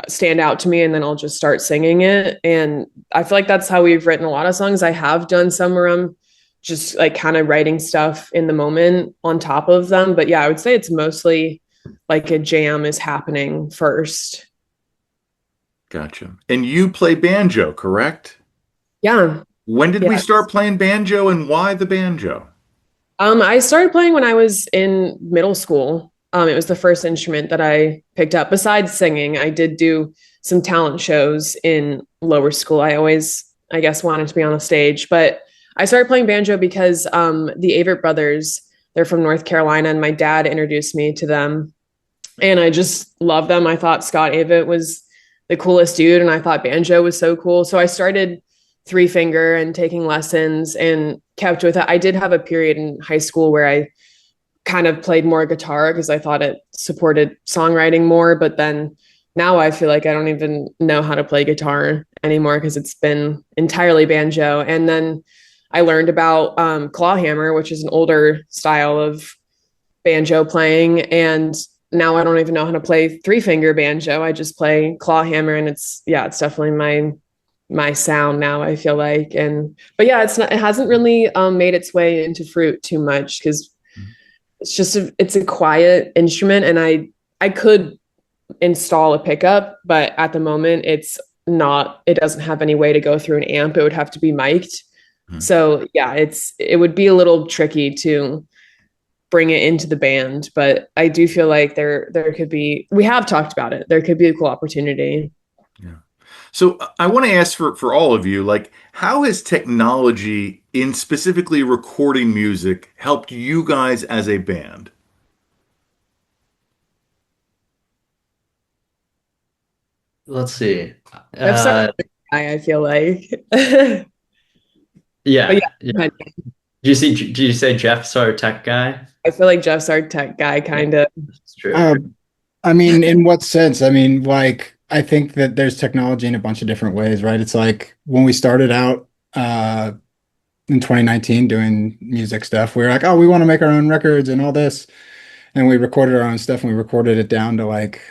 stand out to me and then I'll just start singing it. And I feel like that's how we've written a lot of songs. I have done some where I'm just like kind of writing stuff in the moment on top of them. But yeah, I would say it's mostly like a jam is happening first. Gotcha. And you play banjo, correct? Yeah. When did we Yeah. start playing banjo and why the banjo? I started playing when I was in middle school. It was the first instrument that I picked up. Besides singing, I did do some talent shows in lower school. I always, I guess, wanted to be on a stage, but I started playing banjo because the Avett brothers, they're from North Carolina, and my dad introduced me to them, and I just love them. I thought Scott Avett was the coolest dude, and I thought banjo was so cool. So I started three finger and taking lessons and kept with it. I did have a period in high school where I kind of played more guitar because I thought it supported songwriting more. But then now I feel like I don't even know how to play guitar anymore because it's been entirely banjo. And then I learned about clawhammer, which is an older style of banjo playing. And now I don't even know how to play three finger banjo. I just play clawhammer, and it's definitely my sound now, I feel like. And but yeah, it hasn't really made its way into Fruit too much because it's a quiet instrument, and I could install a pickup, but at the moment it doesn't have any way to go through an amp. It would have to be mic'd. So yeah, it would be a little tricky to bring it into the band, but I do feel like there could be, we have talked about it. There could be a cool opportunity. Yeah. So I want to ask for all of you, like, how has technology in specifically recording music helped you guys as a band? Let's see. I've Uh, started I feel like. But yeah, yeah, yeah. Did you say Jeff's our tech guy? I feel like Jeff's our tech guy, Yeah, kind of. it's true. I mean, in what sense? I mean, like, I think that there's technology in a bunch of different ways, right? It's like when we started out in 2019 doing music stuff, we were like, oh, we want to make our own records and all this. And we recorded our own stuff, and we recorded it down to like,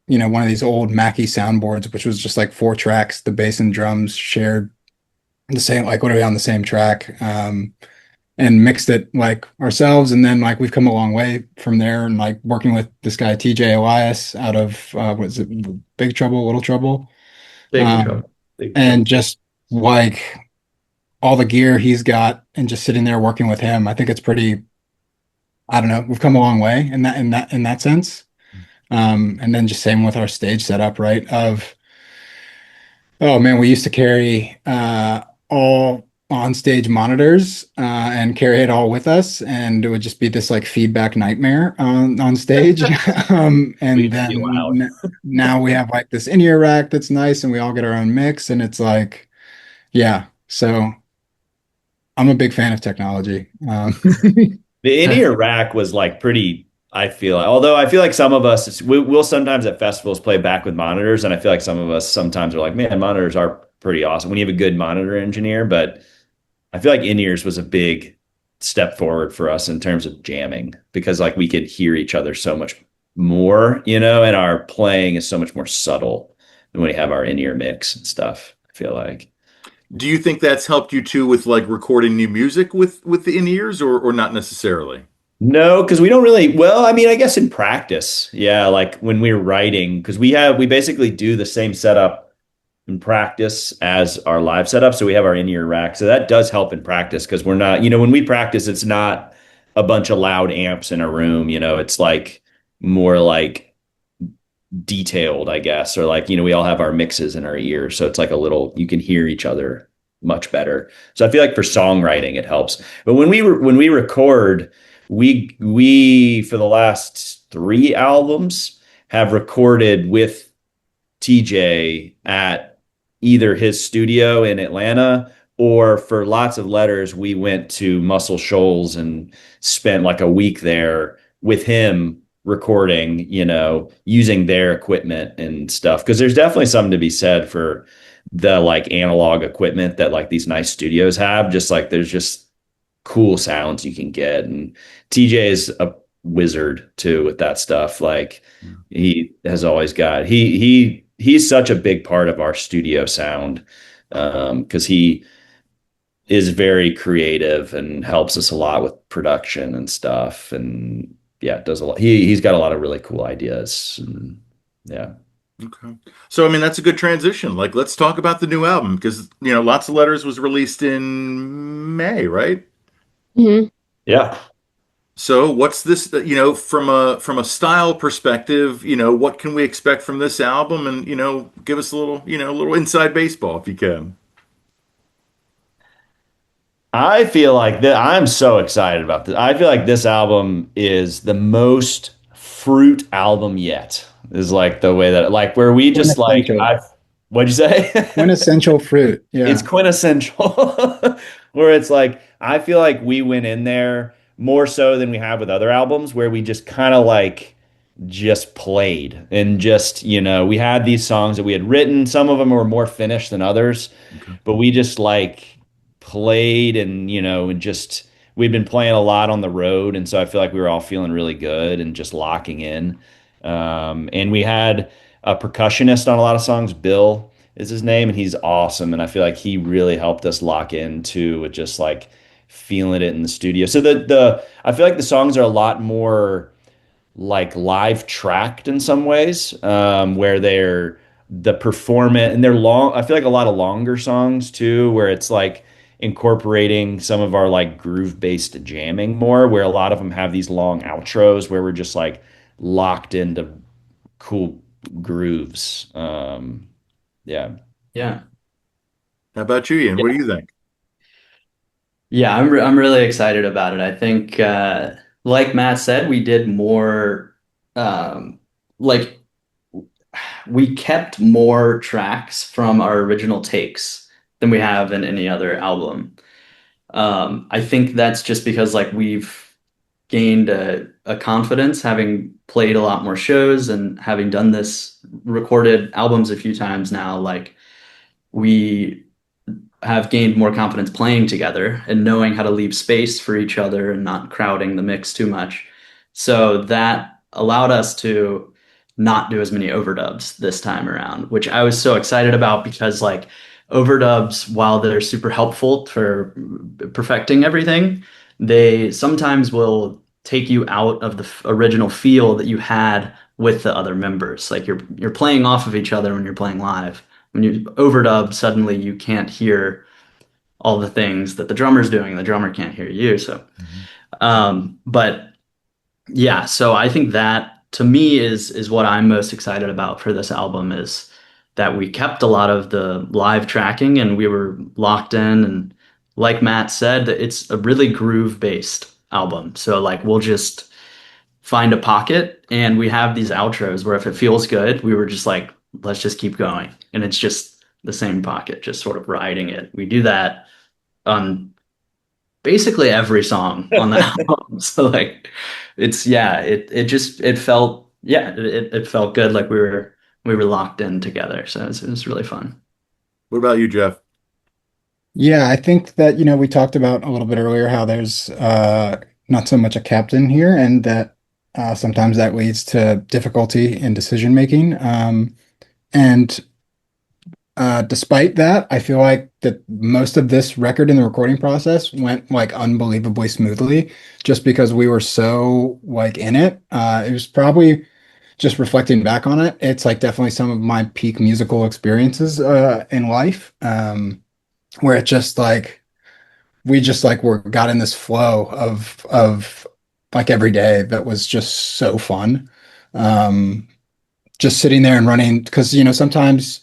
one of these old Mackie soundboards, which was just like four tracks, the bass and drums shared the same, like, what are we on the same track? And mixed it like ourselves. And then like we've come a long way from there, and like working with this guy TJ Elias out of what is it, Big Trouble, Little Trouble. Big Um, trouble. Big trouble. and just like all the gear he's got and just sitting there working with him, I think it's pretty, I don't know, we've come a long way in that sense. And then just same with our stage setup, right? Of Oh man, we used to carry all on-stage monitors and carry it all with us, and it would just be this like feedback nightmare on stage. And We'd be loud. then now we have like this in-ear rack that's nice, and we all get our own mix, and it's like, yeah. So I'm a big fan of technology. The in-ear rack was like pretty, I feel like, although I feel like some of us, we'll sometimes at festivals play back with monitors. And I feel like some of us sometimes are like, man, monitors are pretty awesome when you have a good monitor engineer. But I feel like in-ears was a big step forward for us in terms of jamming because like we could hear each other so much more, and our playing is so much more subtle than when we have our in-ear mix and stuff, I feel like. Do you think that's helped you too with like recording new music with the in-ears or not necessarily? No, because we don't really, well, I mean, I guess in practice, yeah, like when we're writing, because we basically do the same setup in practice as our live setup. So we have our in-ear rack. So that does help in practice because we're not, when we practice, it's not a bunch of loud amps in a room, it's like more like detailed, I guess, or like, we all have our mixes in our ears. So it's like a little, you can hear each other much better. So I feel like for songwriting, it helps. But when we record, we for the last three albums have recorded with TJ at either his studio in Atlanta or for Lots of Letters, we went to Muscle Shoals and spent like a week there with him recording, using their equipment and stuff. Because there's definitely something to be said for the like analog equipment that like these nice studios have. Just like there's just cool sounds you can get. And TJ is a wizard too with that stuff. Like he has always got he's such a big part of our studio sound because he is very creative and helps us a lot with production and stuff. And yeah, does a lot. He's got a lot of really cool ideas. And, yeah. Okay. So, I mean, that's a good transition. Like, let's talk about the new album because, Lots of Letters was released in May, right? Mhm. Yeah. So, what's this, from a style perspective, what can we expect from this album? And, give us a little inside baseball if you can. I feel like that I'm so excited about this. I feel like this album is the most fruit album yet. Is like the way that like where we just like Quintessential, what'd you say? quintessential fruit. It's Yeah. quintessential where it's like I feel like we went in there more so than we have with other albums where we just kind of like just played and just we had these songs that we had written, some of them were more finished than others, Okay. but we just like played and and just we'd been playing a lot on the road, and so I feel like we were all feeling really good and just locking in. And we had a percussionist on a lot of songs. Bill is his name, and he's awesome. And I feel like he really helped us lock into with just like feeling it in the studio. So the I feel like the songs are a lot more like live tracked in some ways, where they're the performance and they're long. I feel like a lot of longer songs too, where it's like incorporating some of our like groove based jamming more, where a lot of them have these long outros where we're just like locked into cool grooves. Yeah. Yeah. How about you, Ian? What do you think? Yeah, I'm really excited about it. I think, like Matt said, we did more, like we kept more tracks from our original takes than we have in any other album. I think that's just because like we've gained a confidence having played a lot more shows and having done this recorded albums a few times now. Like we have gained more confidence playing together and knowing how to leave space for each other and not crowding the mix too much. So that allowed us to not do as many overdubs this time around, which I was so excited about because like overdubs, while they're super helpful for perfecting everything, they sometimes will take you out of the original feel that you had with the other members. Like you're playing off of each other when you're playing live. When you overdub, suddenly you can't hear all the things that the drummer's doing, and the drummer can't hear you. So, Mhm. but yeah, so I think that to me is what I'm most excited about for this album is that we kept a lot of the live tracking and we were locked in. And like Matt said, it's a really groove-based album. So like we'll just find a pocket and we have these outros where if it feels good, we were just like, let's just keep going. And it's just the same pocket, just sort of riding it. We do that on basically every song on the album. So like it felt it felt good like we were locked in together. So it was really fun. What about you, Jeff? Yeah, I think that, we talked about a little bit earlier how there's not so much a captain here, and that sometimes that leads to difficulty in decision making. And despite that, I feel like that most of this record in the recording process went like unbelievably smoothly, just because we were so like in it. It was probably just reflecting back on it. It's like definitely some of my peak musical experiences in life, where it just like we just like were got in this flow of like every day that was just so fun. Um, just sitting there and running because sometimes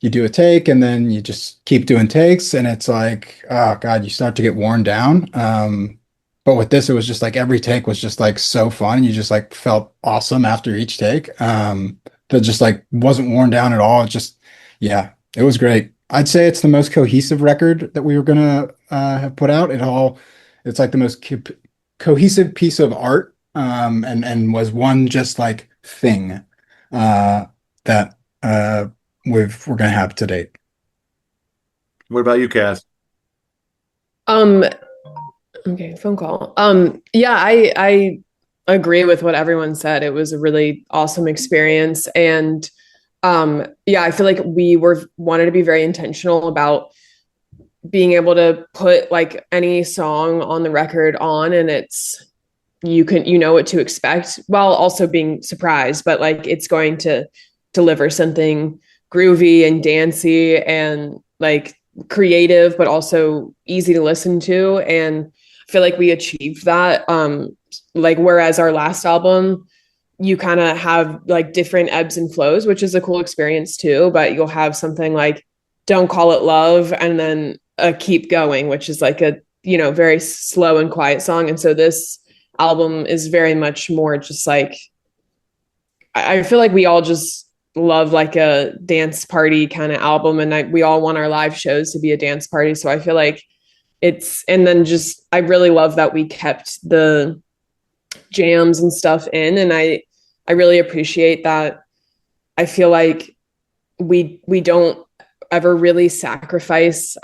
you do a take and then you just keep doing takes and it's like, oh God, you start to get worn down. But with this, it was just like every take was just like so fun. You just like felt awesome after each take. That just like wasn't worn down at all. It just, yeah, it was great. I'd say it's the most cohesive record that we were gonna have put out. It's like the most cohesive piece of art, and was one just like thing that we're gonna have to date. What about you, Cass? Um, okay, phone call. Yeah, I agree with what everyone said. It was a really awesome experience. And yeah, I feel like we wanted to be very intentional about being able to put like any song on the record on, and you know what to expect while also being surprised, but like it's going to deliver something groovy and dancey and like creative, but also easy to listen to. And I feel like we achieved that. Like whereas our last album, you kind of have like different ebbs and flows, which is a cool experience too. But you'll have something like "Don't Call It Love" and then a "Keep Going," which is like a very slow and quiet song. And so this album is very much more just like I feel like we all just love like a dance party kind of album, and we all want our live shows to be a dance party. So I feel like and then just I really love that we kept the jams and stuff in, and I really appreciate that. I feel like we don't ever really sacrifice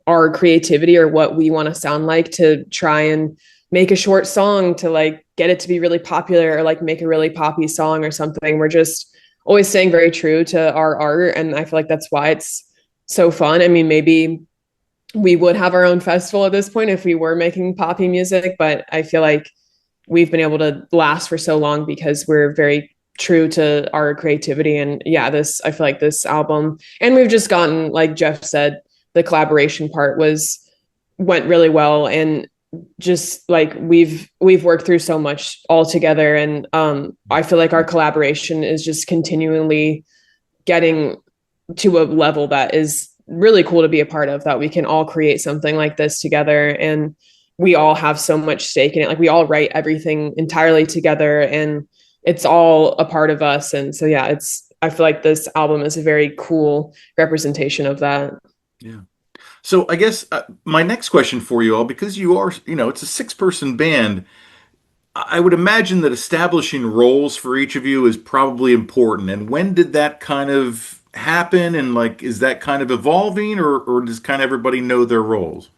our creativity or what we want to sound like to try and make a short song to like get it to be really popular or like make a really poppy song or something. We're just always staying very true to our art, and I feel like that's why it's so fun. I mean, maybe we would have our own festival at this point if we were making poppy music, but I feel like we've been able to last for so long because we're very true to our creativity. And yeah, I feel like this album, and we've just gotten, like Jeff said, the collaboration part went really well. And just like we've worked through so much all together. And I feel like our collaboration is just continually getting to a level that is really cool to be a part of, that we can all create something like this together. And we all have so much stake in it. Like we all write everything entirely together and it's all a part of us. And so, yeah, I feel like this album is a very cool representation of that. Yeah. So I guess my next question for you all, because you are, it's a six-person band, I would imagine that establishing roles for each of you is probably important. And when did that kind of happen? And like, is that kind of evolving, or does kind of everybody know their roles?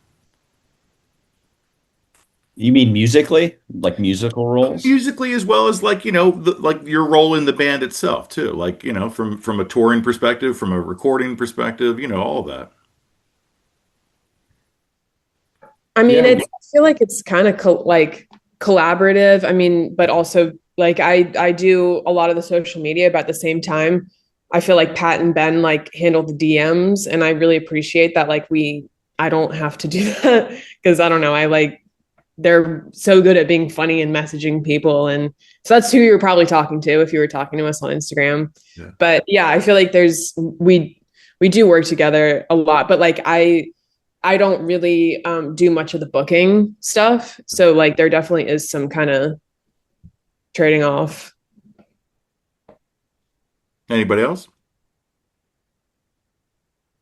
You mean musically, like musical roles? Musically, as well as like, like your role in the band itself too. Like, from a touring perspective, from a recording perspective, all of that. I mean, I feel like it's kind of like collaborative. I mean, but also like I do a lot of the social media, but at the same time, I feel like Pat and Ben like handle the DMs, and I really appreciate that. Like I don't have to do that because I don't know. they're so good at being funny and messaging people. And so that's who you're probably talking to if you were talking to us on Instagram. Yeah. But yeah, I feel like we do work together a lot, but like I don't really do much of the booking stuff. So like there definitely is some kind of trading off. Anybody else?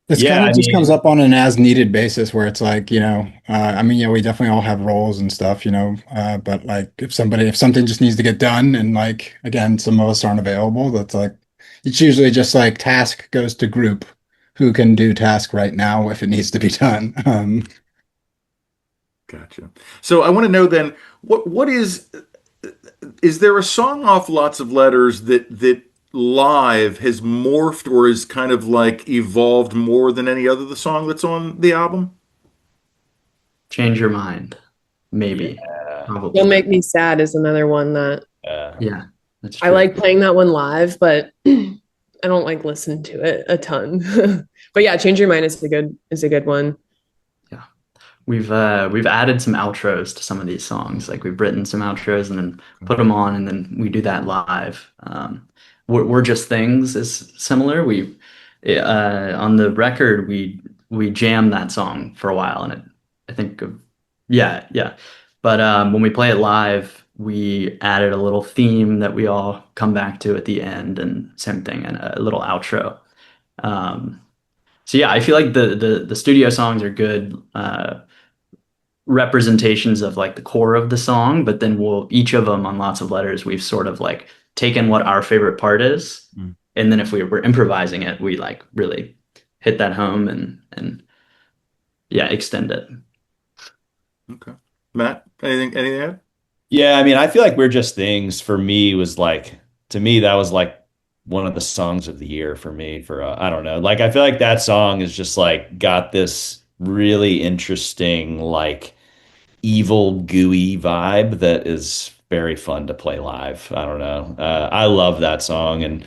This Yeah, kind of I just comes mean, up on an as needed basis where it's like, I mean, we definitely all have roles and stuff, but like if something just needs to get done and like, again, some of us aren't available, that's like, it's usually just like task goes to group who can do task right now if it needs to be done. Gotcha. So I want to know then, what is there a song off Lots of Letters that live has morphed or is kind of like evolved more than any other the song that's on the album? Change your mind. Maybe. yeah, Don't Probably. Make Me Sad is another one that Yeah, that's I true. like playing that one live, but I don't like listen to it a ton. But yeah, Change Your Mind is a good one. Yeah. We've added some outros to some of these songs. Like we've written some outros and then put them on, and then we do that live. We're Just Things is similar. We on the record we jammed that song for a while, and I think yeah, yeah. But when we play it live, we added a little theme that we all come back to at the end, and same thing, and a little outro. Um, so yeah, I feel like the studio songs are good. Representations of like the core of the song, but then we'll each of them on Lots of Letters, we've sort of like taken what our favorite part is, Mm. and then if we were improvising it, we like really hit that home and yeah, extend it. Okay. Matt, anything to add? yeah. I mean, I feel like We're Just Things for me was like to me that was like one of the songs of the year for me. For I don't know, like I feel like that song is just like got this really interesting like evil, gooey vibe that is very fun to play live. I don't know. I love that song, and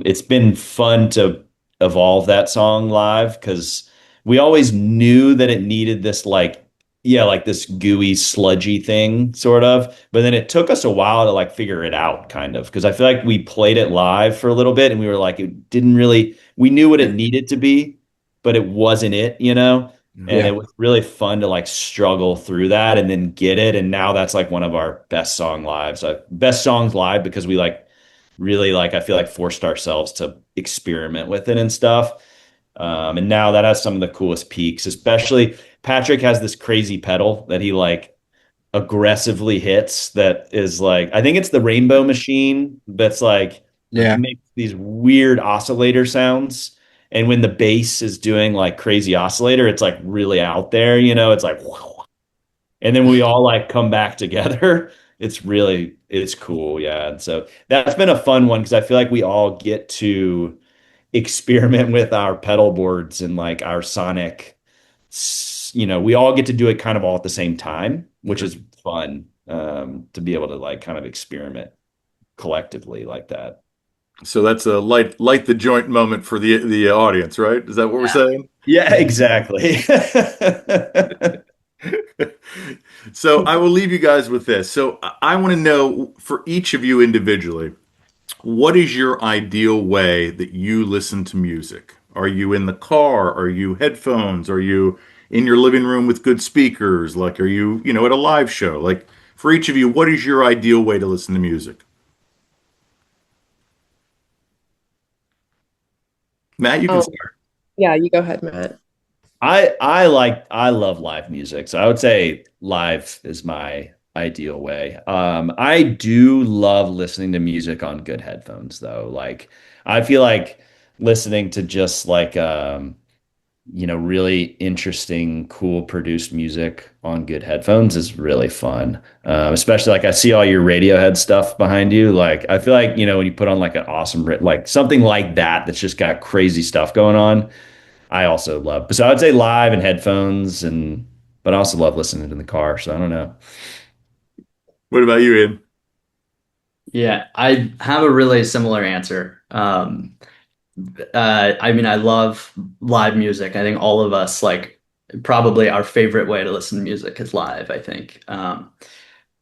it's been fun to evolve that song live because we always knew that it needed this like, yeah, like this gooey, sludgy thing, sort of. But then it took us a while to like figure it out, kind of, because I feel like we played it live for a little bit and we were like, it didn't really, we knew what it needed to be, but it wasn't it, you know? And Yeah. it Yeah. was really fun to like struggle through that and then get it. And now that's like one of our best songs live because we like really like I feel like forced ourselves to experiment with it and stuff. And now that has some of the coolest peaks, especially Patrick has this crazy pedal that he like aggressively hits that is like I think it's the rainbow machine that's like Yeah. makes these weird oscillator sounds. And when the bass is doing like crazy oscillator, it's like really out there, it's like and then we all like come back together. It's cool, yeah. And so that's been a fun one because I feel like we all get to experiment with our pedal boards and like our sonic, we all get to do it kind of all at the same time, which Sure. is fun to be able to like kind of experiment collectively like that. So that's a light the joint moment for the audience, right? Is that what we're Yeah. saying? Yeah, exactly. So I will leave you guys with this. So I want to know for each of you individually, what is your ideal way that you listen to music? Are you in the car? Are you headphones? Are you in your living room with good speakers? Like, are you, at a live show? Like, for each of you, what is your ideal way to listen to music? Matt, you can Oh, start. yeah, you go ahead, Matt. I love live music. So I would say live is my ideal way. I do love listening to music on good headphones though. Like I feel like listening to just like really interesting, cool produced music on good headphones is really fun. Especially like I see all your Radiohead stuff behind you. Like I feel like, when you put on like an awesome like something like that that's just got crazy stuff going on. I also love. So I would say live and headphones, but I also love listening in the car. So I don't know. What about you, Ian? Yeah, I have a really similar answer. I mean, I love live music. I think all of us like probably our favorite way to listen to music is live, I think.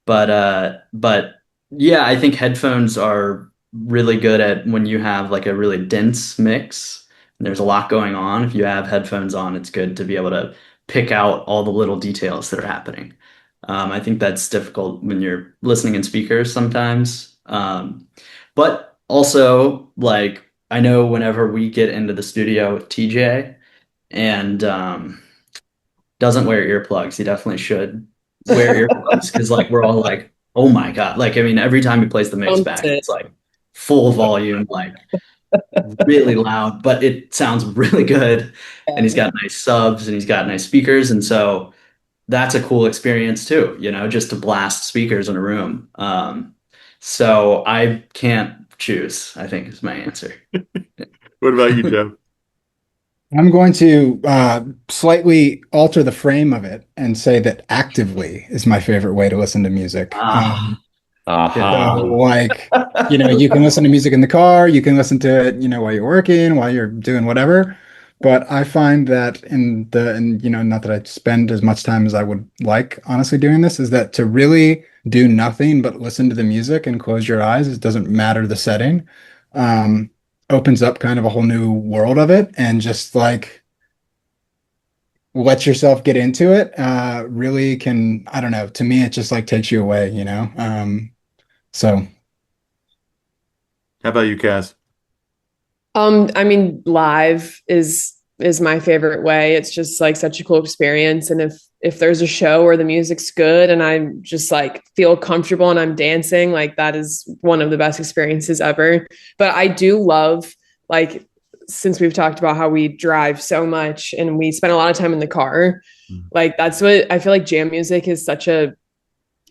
But yeah, I think headphones are really good at when you have like a really dense mix and there's a lot going on. If you have headphones on, it's good to be able to pick out all the little details that are happening. I think that's difficult when you're listening in speakers sometimes. But also, like, I know whenever we get into the studio with TJ and doesn't wear earplugs, he definitely should wear earplugs because, like, we're all like, oh my God. Like, I mean, every time he plays the mix back, it's like full volume, like really loud, but it sounds really good. And he's got nice subs and he's got nice speakers. And so, that's a cool experience too, just to blast speakers in a room. So I can't choose, I think is my answer. What about you, Jeff? I'm going to slightly alter the frame of it and say that actively is my favorite way to listen to music. Ah, Aha. So, like, you can listen to music in the car, you can listen to it, while you're working, while you're doing whatever. But I find that not that I spend as much time as I would like, honestly, doing this, is that to really do nothing but listen to the music and close your eyes, it doesn't matter the setting, um, opens up kind of a whole new world of it and just like let yourself get into it, really can, I don't know, to me, it just like takes you away, so. How about you, Cass? I mean, live is my favorite way. It's just like such a cool experience. And if there's a show where the music's good and I just like feel comfortable and I'm dancing, like that is one of the best experiences ever. But I do love, like, since we've talked about how we drive so much and we spend a lot of time in the car, like that's what I feel like. Jam music is such a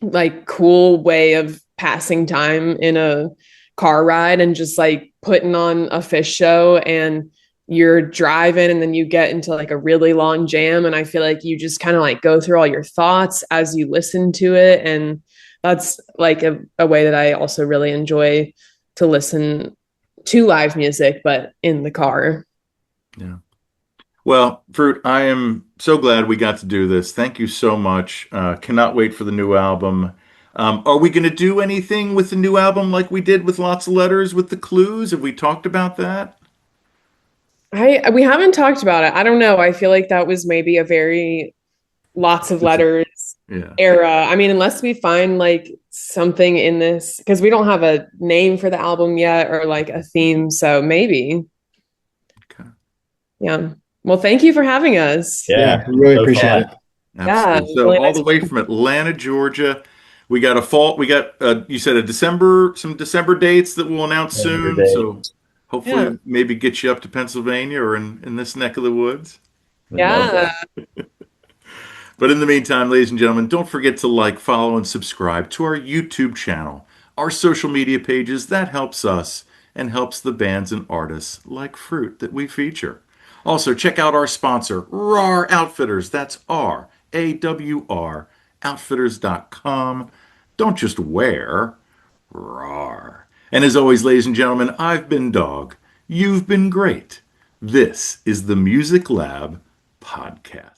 like cool way of passing time in a car ride and just like putting on a fish show, and you're driving and then you get into like a really long jam, and I feel like you just kind of like go through all your thoughts as you listen to it. And that's like a way that I also really enjoy to listen to live music, but in the car. Yeah. Well, Fruit, I am so glad we got to do this. Thank you so much. Cannot wait for the new album. Are we going to do anything with the new album like we did with Lots of Letters with the clues? Have we talked about that? We haven't talked about it. I don't know. I feel like that was maybe a very lots of letters Yeah. era. I mean, unless we find like something in this, because we don't have a name for the album yet or like a theme. So maybe. Okay. Yeah. Well, thank you for having us. Yeah. Really So appreciate fun. it. Absolutely. Yeah, So really all nice. the way from Atlanta, Georgia, we got a fall. We got you said some December dates that we'll announce November soon. date. So Yeah. hopefully maybe get you up to Pennsylvania or in this neck of the woods. Would love Yeah. that. But in the meantime, ladies and gentlemen, don't forget to like, follow, and subscribe to our YouTube channel, our social media pages. That helps us and helps the bands and artists like Fruit that we feature. Also, check out our sponsor, RAR Outfitters. That's RAWR, outfitters.com. Don't just wear, RAR. And as always, ladies and gentlemen, I've been Dog. You've been great. This is the Music Lab Podcast.